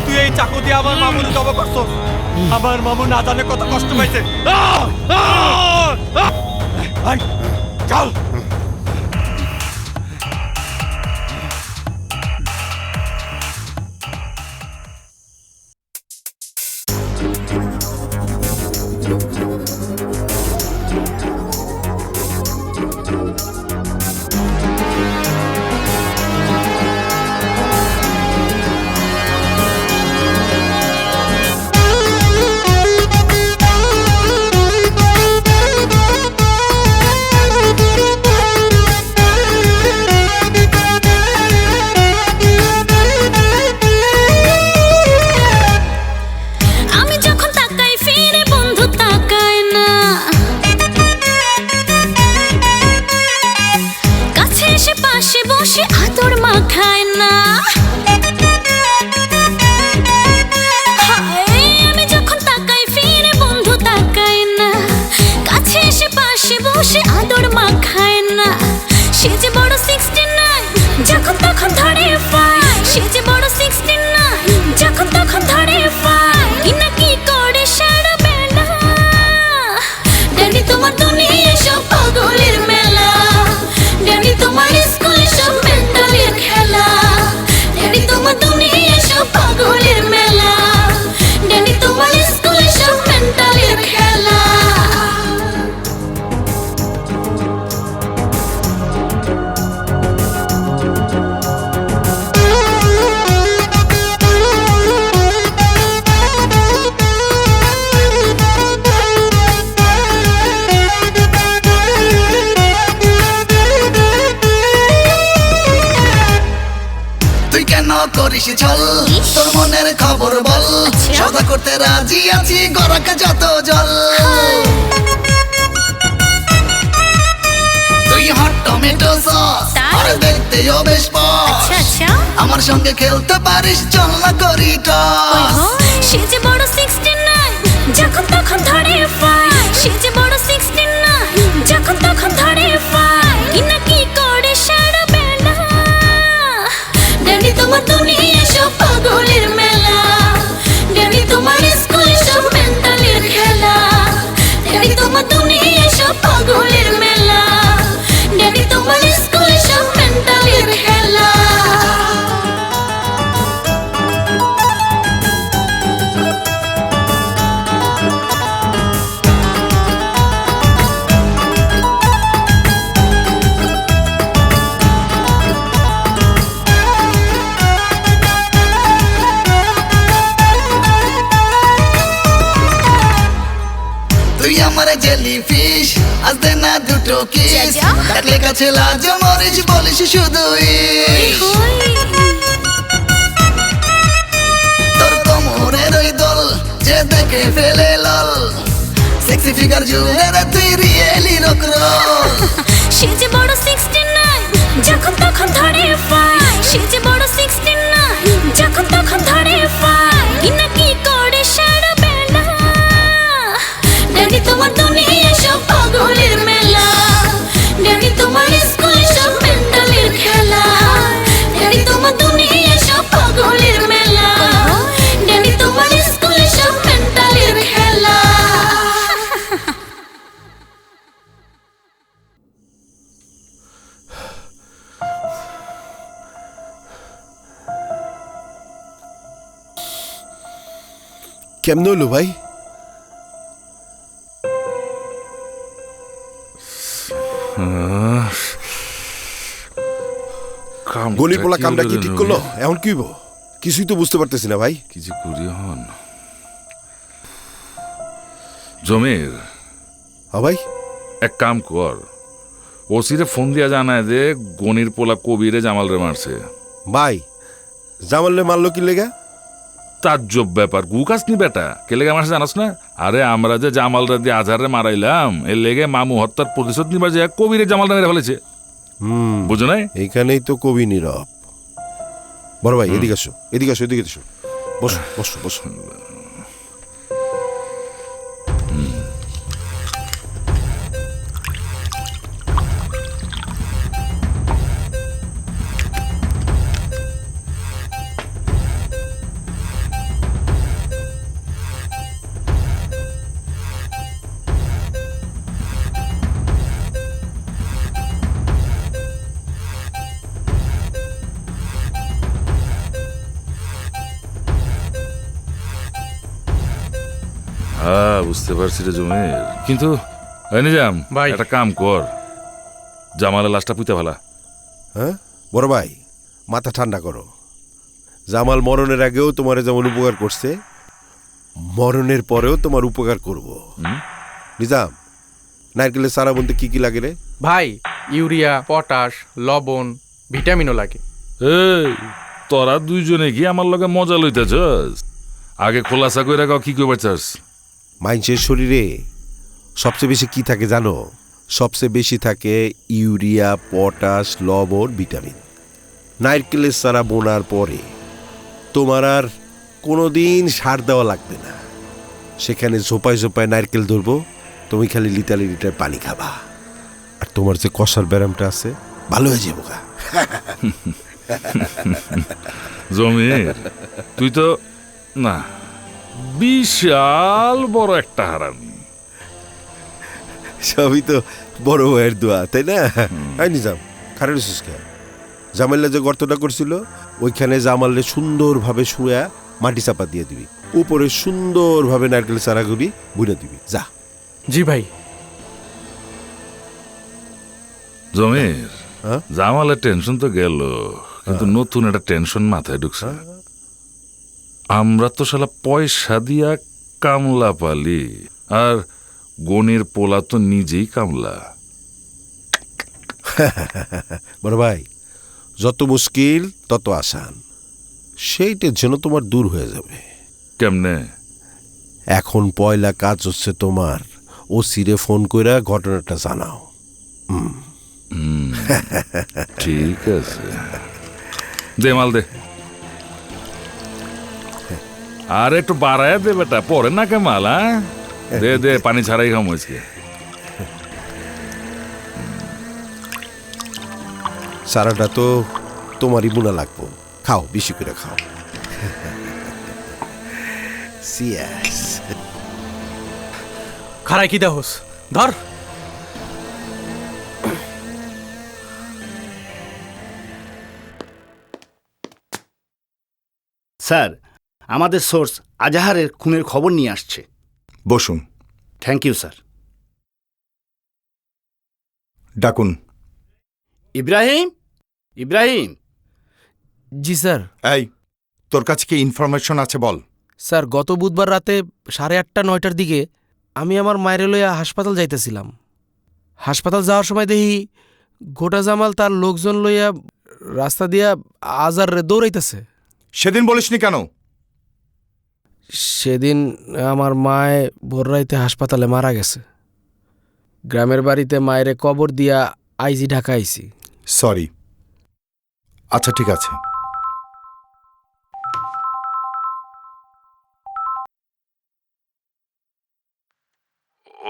তুই এই চাকু দিয়ে আমার মামুনি জবাই করছো। আমার মামু না জানে কত কষ্ট পাইছে। চল। করিস চল, তোর মনের খবর বল, সদা করতে রাজি আছি গড়াকে যত জল। তুই হট টমেটো সস আর দেখতেও বেশ পশ, আমার সঙ্গে খেলতে পারিস চল না করি টস। সে যে বড় 69 যখন তখন ধরে ফাই, সে যে বড় 69 যখন তখন ধরে ফাই, কিনা কি করে সারবে না। ড্যাডি তোমার দুনিয়া সব পাগলের মেলা, ড্যাডি তোমার স্কুল সব তুই আমার জেলি ফিশ আজ দে না দুটো কিস ডাকলে কাছে লাজ মরিচ বলিস শুধু ইস তোর কোমরের ওই দল যে দেখে ফেলে লল সেক্সি ফিগার জুড়ে রে তুই রিয়েলি রক রোল সে যে বড় 69 যখন তখন ধরে ফাই সে যে বড় 69 যখন তখন ধরে ফাই কিনা কি করে সারবে না ড্যাডি তোমার দুনিয়া সব পাগলের মেলা ড্যাডি তোমার স্কুল সব মেন্টালের খেলা ড্যাডি তোমার দুনিয়া সব পাগলের মেলা ড্যাডি তোমার স্কুল সব মেন্টালের খেলা কেমন হলো ভাই? গনি পোলা কামটা কি ঠিক করলো? এখন কি হইব? কিছুই তো বুঝতে পারতেছি না ভাই। কিছু করি হন জমির। হ্যাঁ ভাই, এক কাম কর, ওসিরে ফোন দিয়া জানায় যে গনির পোলা কবিরে জামাল রে মারছে। ভাই জামালে মারলো কি লেগা? তাজ্জব ব্যাপার, গুকাস নি বেটা, কে লেগে মারছে জানাস না? আরে আমরা যে জামালরা দিয়ে আজহারে মারাইলাম এর লেগে মামু হত্যার প্রতিশোধ নিবার যে কবিরে জামালরা মেরে ফেলেছে। বুঝো নাই? এইখানেই তো কবি নীরব। বড় ভাই এদিকে আসো, এদিকে আসো, এদিকে আসো, বসো বসো বসো। হ্যাঁ বুঝতে পারছি রে জমির, কিন্তু নিজাম ভাই একটা কাম কর, জামালের লাশটা পুঁতে ফেলা। হ্যাঁ বড় ভাই, মাথা ঠান্ডা করো। জামাল মরণের আগেও তোমার যেমন উপকার করছে, মরণের পরেও তোমার উপকার করব। নিজাম, নারকেলের সারা বলতে কি কি লাগে রে ভাই? ইউরিয়া, পটাশ, লবণ, ভিটামিনও লাগে। এই তোরা দুইজনে কি আমার লগে মজা লইতেছস? আগে খোলাসা কইরা কাও কি কইবার চাস? মানুষের শরীরে সবচেয়ে বেশি কি থাকে জানো? সবচেয়ে বেশি থাকে ইউরিয়া, পটাশ, লবণ, ভিটামিন। নারকেলের সারা বোনার পরে তোমার আর কোনোদিন সার দেওয়া লাগবে না। সেখানে ঝোপায় ঝোপায় নারকেল ধরবো, তুমি খালি লিটার লিটার পানি খাবা, আর তোমার যে কষার ব্যারামটা আছে ভালো হয়ে যাবো। জমির তুই তো না বিশাল বড় একটা হারামি। সবই তো বড় ভাইয়ের দোয়া, তাই না? নিজাম খারাপ সুস্কা জামাল্লা যে গর্তটা করছিল ওইখানে জামাল্লে সুন্দরভাবে শুয়া মাটি চাপা দিয়ে দিবি, উপরে সুন্দরভাবে নারকেল চারাগুলি বুনে দিবি। যা। জি ভাই। জমির জামালের টেনশন তো গেল, কিন্তু নতুন একটা টেনশন মাথায় ঢুকছে। আমরা তো শালা পয়সা দিয়া কামলা পালি, আর গনির পোলা তো নিজেই কামলা। বড় ভাই, যত মুশকিল তত আসান, সেই টেনশন তোমার দূর হয়ে যাবে। কেমনে? এখন পয়লা কাজ হচ্ছে তোমার ওসিরে ফোন কইরা ঘটনাটা জানাও। ঠিক আছে, দে মাল দে, আর একটু বাড়ায় দে বেটা, পরে না কে মাল। দে দে, পানি ছাড়াই খাম আজকে। সারাটা তো তোমারই বুনা লাগবো, খাও, বেশি করে খাও। খারাই কি দেহস ধর। স্যার, আমাদের সোর্স আজাহারের খুনের খবর নিয়ে আসছে। বসুন। Thank you sir. ডাকুন। ইব্রাহিম, ইব্রাহিম। জি স্যার। এই, তোর কাছে কি ইনফরমেশন আছে বল। স্যার, গত বুধবার রাতে 8:30-9টার দিকে আমি আমার মায়ের লইয়া হাসপাতাল যাইতেছিলাম। হাসপাতাল যাওয়ার সময় দেখি গোটা জামাল তার লোকজন লইয়া রাস্তা দিয়া আজার রে দৌড়াইতেছে। সেদিন বলিসনি কেন? সেদিন আমার মায় ভোর রাইতে হাসপাতালে মারা গেছে। গ্রামের বাড়িতে মায়েরে কবর দিয়া আইজি ঢাকা আইছি। সরি। আচ্ছা ঠিক আছে।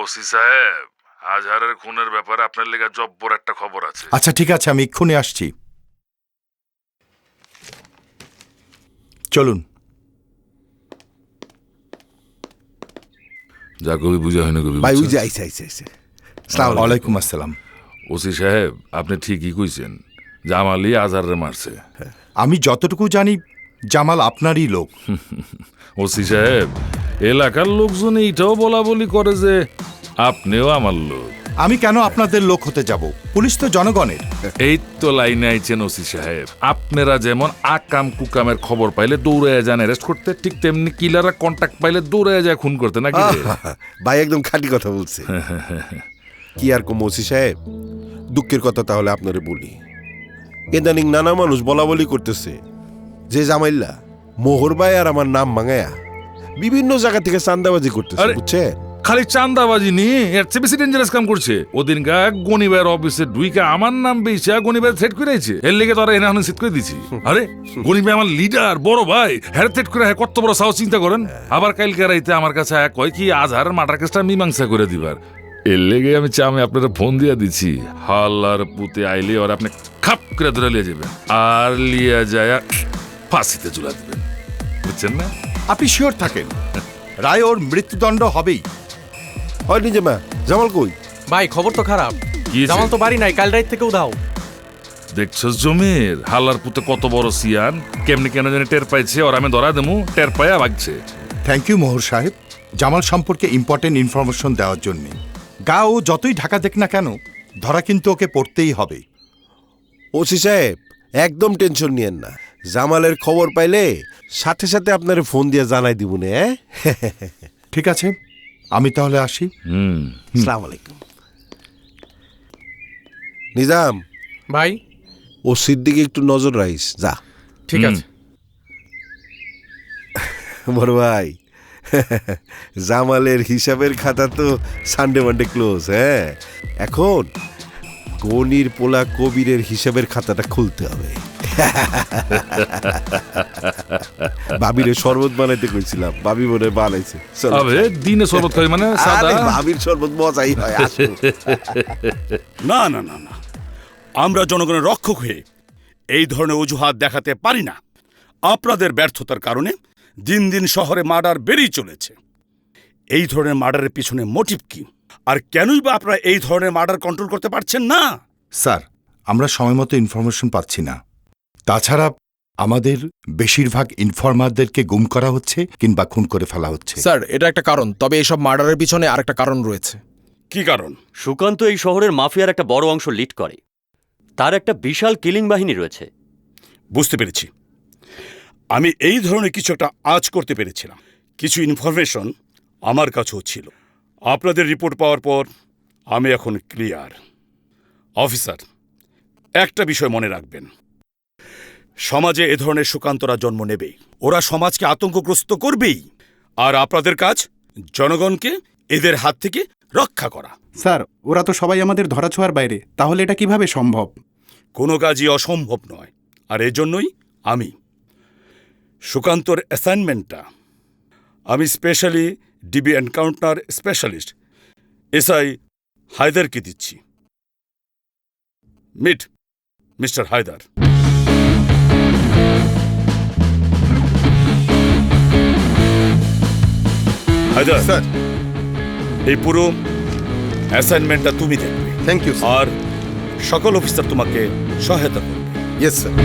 ওসি সাহেব, আজহারের খুনের ব্যাপারে আপনার লেগে জব্বর একটা খবর আছে। আচ্ছা ঠিক আছে, আমি এক্ষুনি আসছি। চলুন। যা কবি বুঝা হয় না কবি। ভাই ওই যে আইছে আইছে আইছে। ওয়ালাইকুম আসসালাম। ওসি সাহেব, আপনি ঠিকই কইছেন, জামালই আজহারে মারছে। আমি যতটুকু জানি জামাল আপনারই লোক। ওসি সাহেব, এলাকার লোকজন এইটাও বলা বলি করে যে আপনিও আমার লোক। আমি কেন আপনাদের লোক হতে যাব? পুলিশ তো জনগণের। এই তো লাইনে আইছেন ওসি সাহেব। আপনারা যেমন আকাম কুকামের খবর পাইলে দৌড়ে যান অ্যারেস্ট করতে, ঠিক তেমনি কিলাররা কন্টাক্ট পাইলে দৌড়ে যায় খুন করতে, নাকি? ভাই একদম খাঁটি কথা বলছে। কি আর কম ওসি সাহেব, দুঃখের কথা তাহলে আপনারে বলি। ইদানিং নানা মানুষ বলা বলি করতেছে যে জামাইল্লা মোহর ভাই আর আমার নাম মাঙ্গায়া বিভিন্ন জায়গা থেকে চান্দাবাজি করতেছে, বুঝছে? খালি চান্দাবাজি নিয়ে এর চেয়ে বেশি ডেঞ্জারাস কাম করছে। ওদিন গা গনিবের অফিসে ঢুইকা আমার নাম বেইছে, গনিবের থ্রেট করে আইছে। এর লেগে তো আর এনে সিট করে দিছি। আরে গনিবে আমার লিডার, বড় ভাই, হ্যাঁ থ্রেট করে কত বড় সাহস চিন্তা করেন। আবার কালকে রাইতে আমার কাছে কয় কি আজহারের মার্ডার কেসটা মীমাংসা করে দিবার। এর লেগে আমি চামে আপনারা ফোন দিয়ে দিছি, হাল্লার পুতে আইলে আর আপনি খাপ করে ধরে লিয়ে যাবেন, আর লিয়ে যায় ফাঁসিতে ঝুলা দিবেন, বুঝছেন না? আপনি শিওর থাকেন রায় ওর মৃত্যুদণ্ড হবেই? হয় নিজে মা। জামাল কই? ভাই খবর তো খারাপ, জামাল তো বাড়ি নাই, কাল রাত থেকে উধাও। দেখছো জমির হাল্লার পুতে কত বড় সিয়ান, কেমনি কেন জানি টের পাইছে, আর আমি ধরা দেবো, টের পাইয়া ভাগছে। থ্যাংক ইউ মোহর সাহেব, জামাল সম্পর্কে ইম্পর্টেন্ট ইনফরমেশন দেওয়ার জন্য। গা ও যতই ঢাকা দেখ না কেন, ধরা কিন্তু ওকে পড়তেই হবে। ওসি সাহেব একদম টেনশন নিয়েন না, জামালের খবর পাইলে সাথে সাথে আপনারে ফোন দিয়ে জানাই দিব না। ঠিক আছে, আমি তাহলে আসি। আসসালামু আলাইকুম। নিজাম ভাই, ও সিদ্দিকে একটু নজর রাখিস। যা। ঠিক আছে বড় ভাই, জামালের হিসাবের খাতা তো সানডে মানডে ক্লোজ। হ্যাঁ, এখন গনির পোলা কবিরের হিসাবের খাতাটা খুলতে হবে। ভাবিরে শরবত বানাইতে কইছিলাম, ভাবি মনে বানাইছে। দিনে শরবত খাই মানে ভাবির শরবত মজাই হয়। না না না না, আমরা জনগণের রক্ষক হয়ে এই ধরনের অজুহাত দেখাতে পারি না। আপনাদের ব্যর্থতার কারণে দিন দিন শহরে মার্ডার বেড়েই চলেছে। এই ধরনের মার্ডারের পিছনে মোটিভ কি, আর কেনই বা আপনারা এই ধরনের মার্ডার কন্ট্রোল করতে পারছেন না? স্যার, আমরা সময় মতো ইনফরমেশন পাচ্ছি না। তাছাড়া আমাদের বেশিরভাগ ইনফরমারদেরকে গুম করা হচ্ছে কিংবা খুন করে ফেলা হচ্ছে। স্যার, এটা একটা কারণ, তবে এসব মার্ডারের পিছনে আরেকটা কারণ রয়েছে। কি কারণ? সুকান্ত এই শহরের মাফিয়ার একটা বড় অংশ লিড করে, তার একটা বিশাল কিলিং বাহিনী রয়েছে। বুঝতে পেরেছি। আমি এই ধরনের কিছু একটা আজ করতে পেরেছিলাম। কিছু ইনফরমেশন আমার কাছেও ছিল। আপনাদের রিপোর্ট পাওয়ার পর আমি এখন ক্লিয়ার। অফিসার, একটা বিষয় মনে রাখবেন, সমাজে এ ধরনের সুকান্তরা জন্ম নেবেই, ওরা সমাজকে আতঙ্কগ্রস্ত করবেই, আর আপনাদের কাজ জনগণকে এদের হাত থেকে রক্ষা করা। স্যার, ওরা তো সবাই আমাদের ধরাছোঁয়ার বাইরে, তাহলে এটা কিভাবে সম্ভব? কোনো কাজই অসম্ভব নয়, আর এজন্যই আমি সুকান্তর অ্যাসাইনমেন্টটা আমি specially DB encounter specialist SI হায়দারকে দিচ্ছি। Meet mister Haidar. Haidar sir, এই পুরো অ্যাসাইনমেন্টটা তুমি দেখবে। Thank you. আর সকল অফিসার তোমাকে সহায়তা করবে। Yes sir.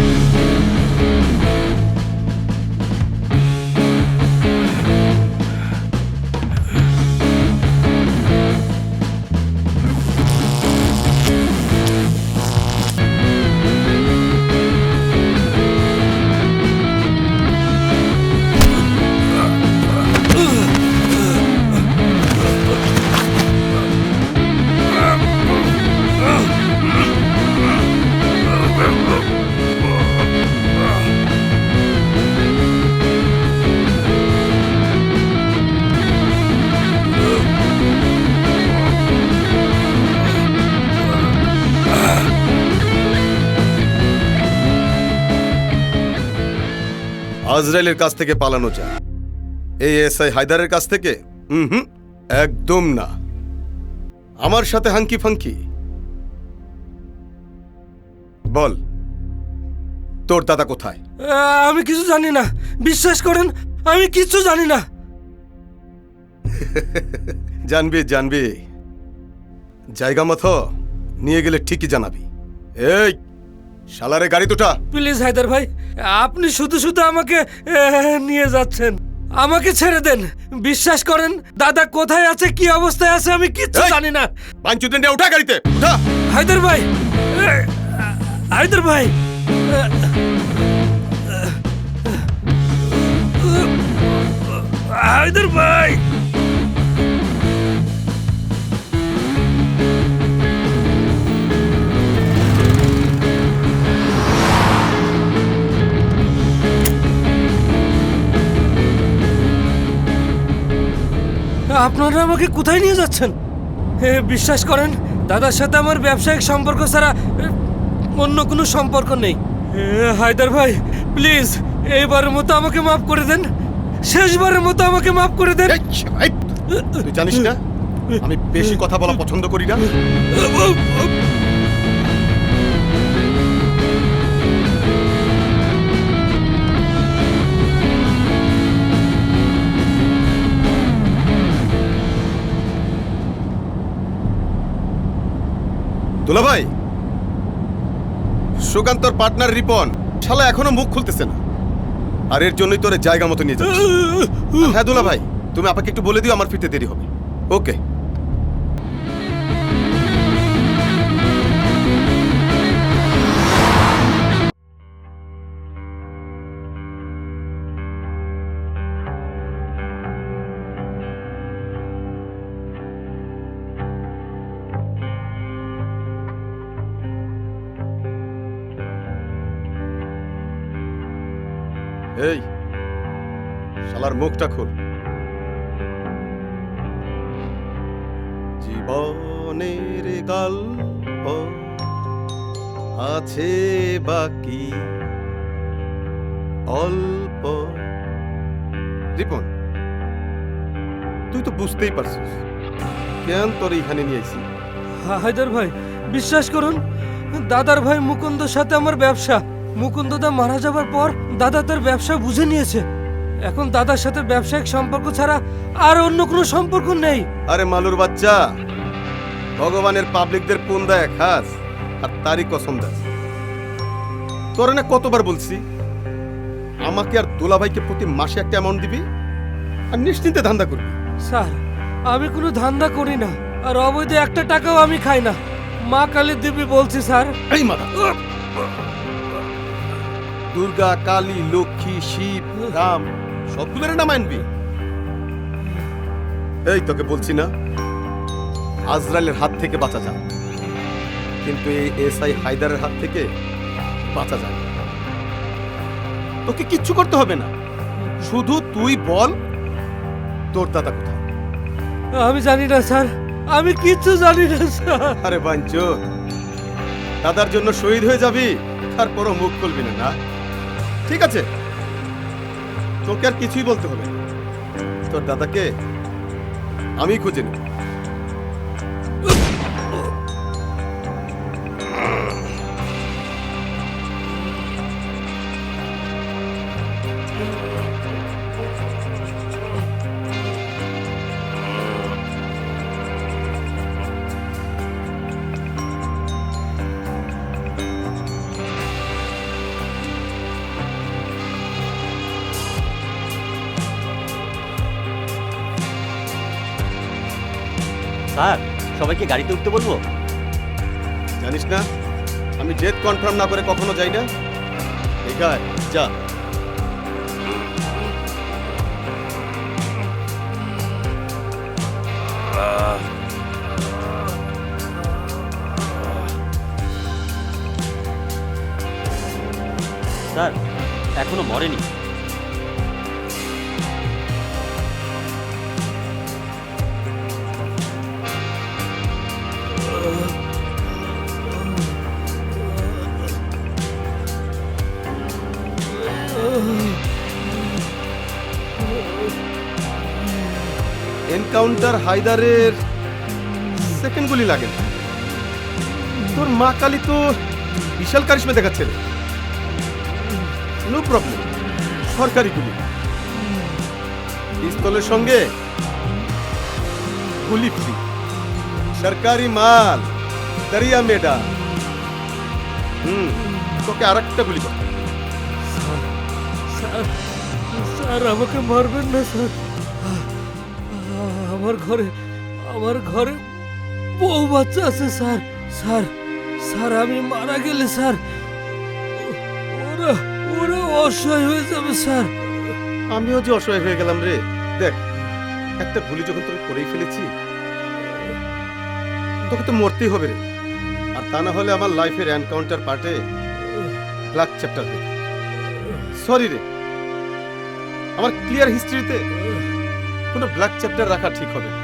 আজরাইলের কাছ থেকে পালানো যায়, এই এসআই হায়দারের কাছ থেকে একদম না। আমার সাথে হাঙ্কি ফাঙ্কি। বল, তোর দাদা কোথায়? আমি কিছু জানি না, বিশ্বাস করেন আমি কিছু জানি না। জানবি জানবি, জায়গা মতো নিয়ে গেলে ঠিকই জানাবি। এই শালারে গাড়ি দুটা। প্লিজ হায়দার ভাই, আপনি শুধু শুধু আমাকে নিয়ে যাচ্ছেন, আমাকে ছেড়ে দেন। বিশ্বাস করেন দাদা কোথায় আছে, কি অবস্থায় আছে আমি কিচ্ছু জানি না। পাঁচুদিন নিয়ে উঠা গাড়িতে, উঠা। হায়দার ভাই, হায়দার ভাই, হায়দার ভাই। আপনারা আমাকে কোথায় নিয়ে যাচ্ছেন? বিশ্বাস করেন দাদার সাথে আমার ব্যবসায়িক সম্পর্ক ছাড়া অন্য কোনো সম্পর্ক নেই। হায়দার ভাই প্লিজ এইবারের মতো আমাকে মাফ করে দেন, শেষবারের মতো আমাকে মাফ করে দেন। তুই জানিস না আমি বেশি কথা বলা পছন্দ করি না। দুলাভাই, সুকান্তর পার্টনার রিপন শালা এখনো মুখ খুলতেছে না, আর এর জন্যই তোর জায়গা মতো নিয়ে যাচ্ছি। হ্যাঁ দুলাভাই, তুমি আপনাকে একটু বলে দিও আমার ফিরতে দেরি হবে। ওকে। এই শালার মুখটা খোল। জীবনের গল্প আছে বাকি অল্প। রিপন, তুই তো বুঝতেই পারছিস কেন তোর এইখানে নিয়ে আইছি। হায়দার ভাই বিশ্বাস করুন, দাদার ভাই মুকুন্দর সাথে আমার ব্যবসা। মুকুন্দদা মারা যাবার পর দাদা তার ব্যবসা বুঝে নিয়েছে। এখন দাদার সাথে ব্যবসায়িক সম্পর্ক ছাড়া আর অন্য কোনো সম্পর্ক নেই। আরে মালুর বাচ্চা, ভগবানের পাবলিকদের কোন দেয় খাস আর তারই কসম দাস। তোর না কতবার বলছি আমাকে আর দুলাভাইকে প্রতি মাসে একটা অ্যামাউন্ট দিবি আর নিশ্চিন্তে ধান্দা করবি। স্যার আমি কোনো ধান্দা করি না, আর অবৈধ একটা টাকাও আমি খাই না। মা কালী দেবী বলছি স্যার। এই মাথা, দুর্গা, কালী, লক্ষ্মী, শিব, রাম সবগুলোর নাম আনবি। এই তোকে বলছি না আজরাইলের হাত থেকে বাঁচা যায়, কিন্তু এই এসআই হায়দারের হাত থেকে বাঁচা যায় না। তোকে কিচ্ছু করতে হবে না, শুধু তুই বল তোর দাদা কোথায়। আমি জানি না স্যার, আমি কিচ্ছু জানি না স্যার। আরে বাঞ্চ, দাদার জন্য শহীদ হয়ে যাবি তারপরও মুখ খুলবি না? ঠিক আছে, তোকে আর কিছুই বলতে হবে না, তোর দাদাকে আমি খুঁজে নেব। স্যার সবাইকে গাড়িতে উঠতে বলবো? জানিস না আমি ডেট কনফার্ম না করে কখনো যাই না। ঠিক আছে যা। স্যার এখনো মরেনি। এনকাউন্টার হায়দারের সেকেন্ড গুলি লাগে না। তোর মা কালী তো বিশাল কারিশমা দেখাচ্ছে রে। নো প্রবলেম, সরকারি গুলি, পিস্তলের সঙ্গে গুলি ফ্রি, সরকারি মাল, দরিয়া মেডা। তোকে আর একটা গুলি কর। স্যার স্যার আমাকে মারবেন না স্যার। আমার ঘরে বউ বাচ্চা আছে স্যার। স্যার স্যার আমি মারা গেলে স্যার ওরা ওরা অসহায় হয়ে যাবে স্যার। আমিও যে অসহায় হয়ে গেলাম রে। দেখ, একটা গুলি যখন তোকে করেই ফেলেছি, তোকে তো মরতেই হবে রে। আর তা না হলে আমার লাইফের এনকাউন্টার পার্টে ব্ল্যাক চ্যাপ্টার হয়ে। সরি রে, আমার ক্লিয়ার হিস্ট্রিতে কোনো ব্ল্যাক চ্যাপ্টার রাখা ঠিক হবে না।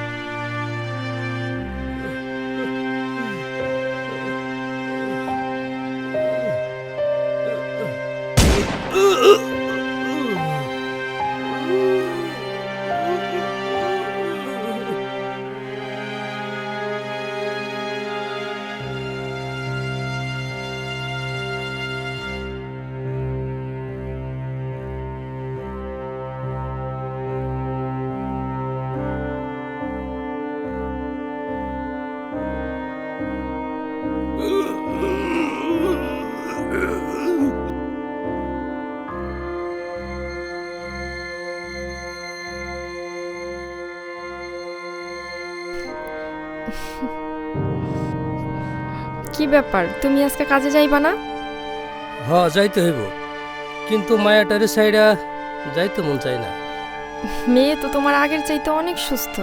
কি ব্যাপার, তুমি আজকে কাজে যাইবা না? যাইতে হইব, কিন্তু মায়াটারে সাইডা যাইতে মন চাই না। মেয়ে তো তোমার আগের চাইতে অনেক সুস্থ।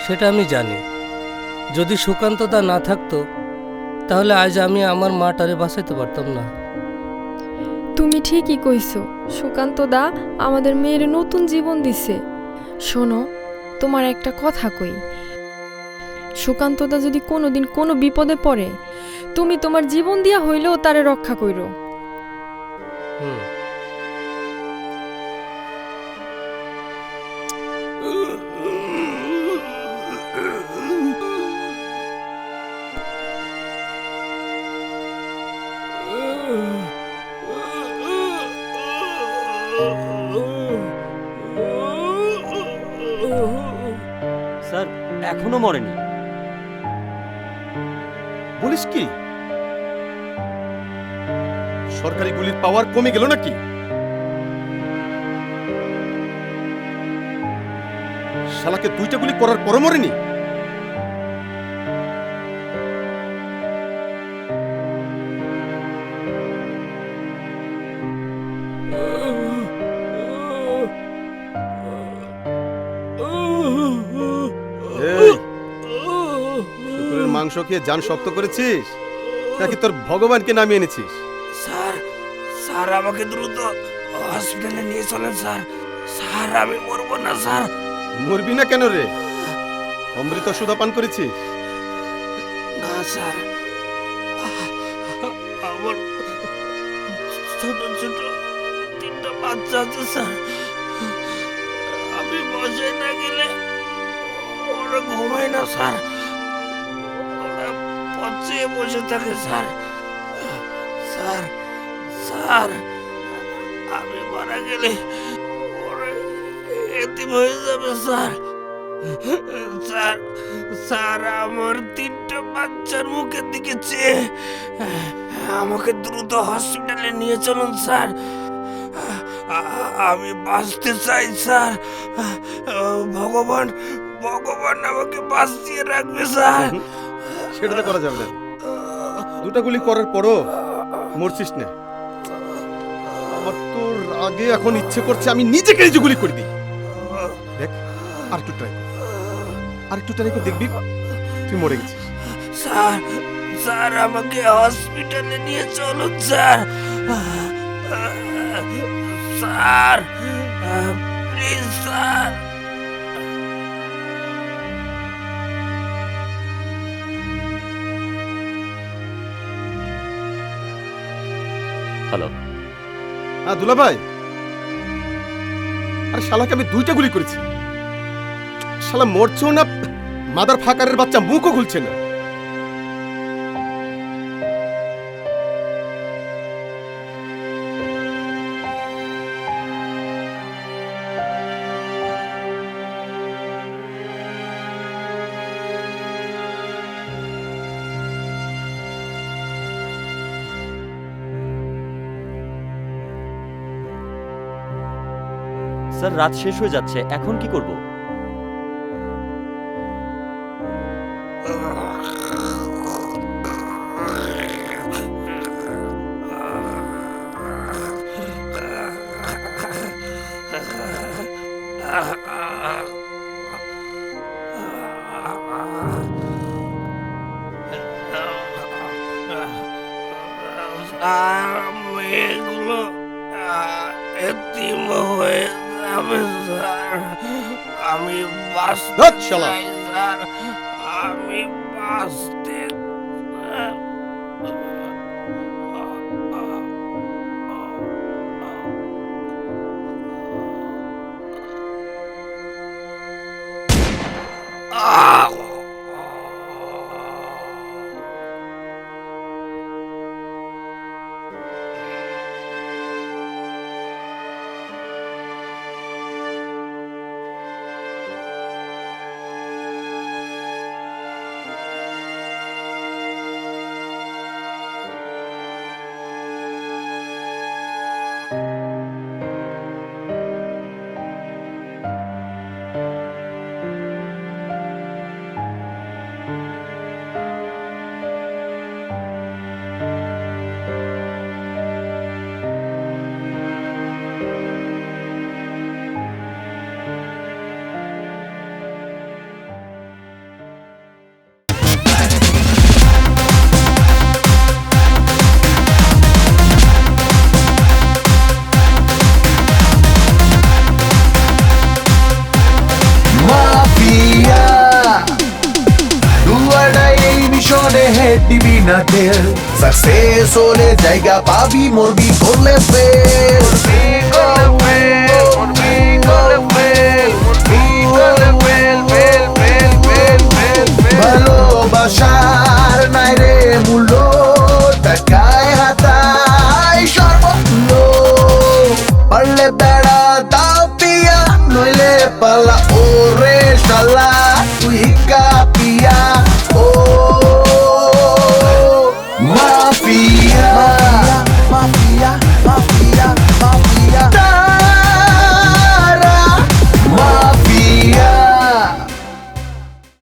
সেটা আমি জানি। যদি সুকান্তদা না থাকতো তাহলে আজ আমি আমার মাটারে বাঁচাইতে পারতাম না। তুমি ঠিকই কইছো, সুকান্তদা আমাদের মেয়ের নতুন জীবন দিছে। শোনো, তোমার একটা কথা কই, সুকান্তদা যদি কোনোদিন কোনো বিপদে পড়ে, তুমি তোমার জীবন দিয়া হইলেও তারে রক্ষা কইরো। স্যার এখনো মরেনি। বলিস কি? সরকারি গুলির পাওয়ার কমে গেল নাকি? শালাকে দুইটা গুলি করার পর মরেনি? শুকুরের মাংস খেয়ে জান শক্ত করেছিস নাকি তোর ভগবানকে নামিয়ে এনেছিস? স্যার স্যার আমাকে দ্রুত হসপিটালে নিয়ে চলেন স্যার। স্যার আমি মরবো না স্যার। মরবি না কেন রে? অমৃত সুধা পান করেছিস? না স্যার, আমার ছোট ছোট তিনটা বাচ্চা আছে স্যার। আমি বসায় না গেলে ওরা ঘুমায় না স্যার, ওরা পচিয়ে বসে থাকে স্যার। স্যার স্যার আমি মারা গেলে ওরা এতিম হয়ে যাবে স্যার। স্যার স্যার আমার তিনটা বাচ্চার মুখের দিকে চেয়ে আমাকে দ্রুত হসপিটালে নিয়ে চলুন স্যার। আমি বাঁচতে চাই স্যার। ভগবান ভগবান আমাকে বাঁচিয়ে রাখবে স্যার। সেটা তো করা যাবে না। দুটা গুলি করার পরও মরছিস না। আমার তোর আগে এখন ইচ্ছে করছে আমি নিজেকে নিজে গুলি করে দিই। দেখ, আর একটু ট্রাই কর, আর একটু ট্রাই করে দেখবি তুই মরে গেছিস। স্যার স্যার আমাকে হসপিটালে নিয়ে চলুন sir. Sir please sir. Hello, হ্যাঁ দুলা ভাই, আরে শালাকে আমি দুইটা গুলি করেছি। শালা মরছেও না, মাদার ফাকারের বাচ্চা মুখও খুলছে না। স্যার রাত শেষ হয়ে যাচ্ছে, এখন কি করব? মেয়েগুলো এতিম হয়ে যাবে স্যার। আমি বাঁচতে চাই স্যার, আমি বাঁচতে সাকসেস হলে জায়গা পাবি, মরবি করলে ফেল।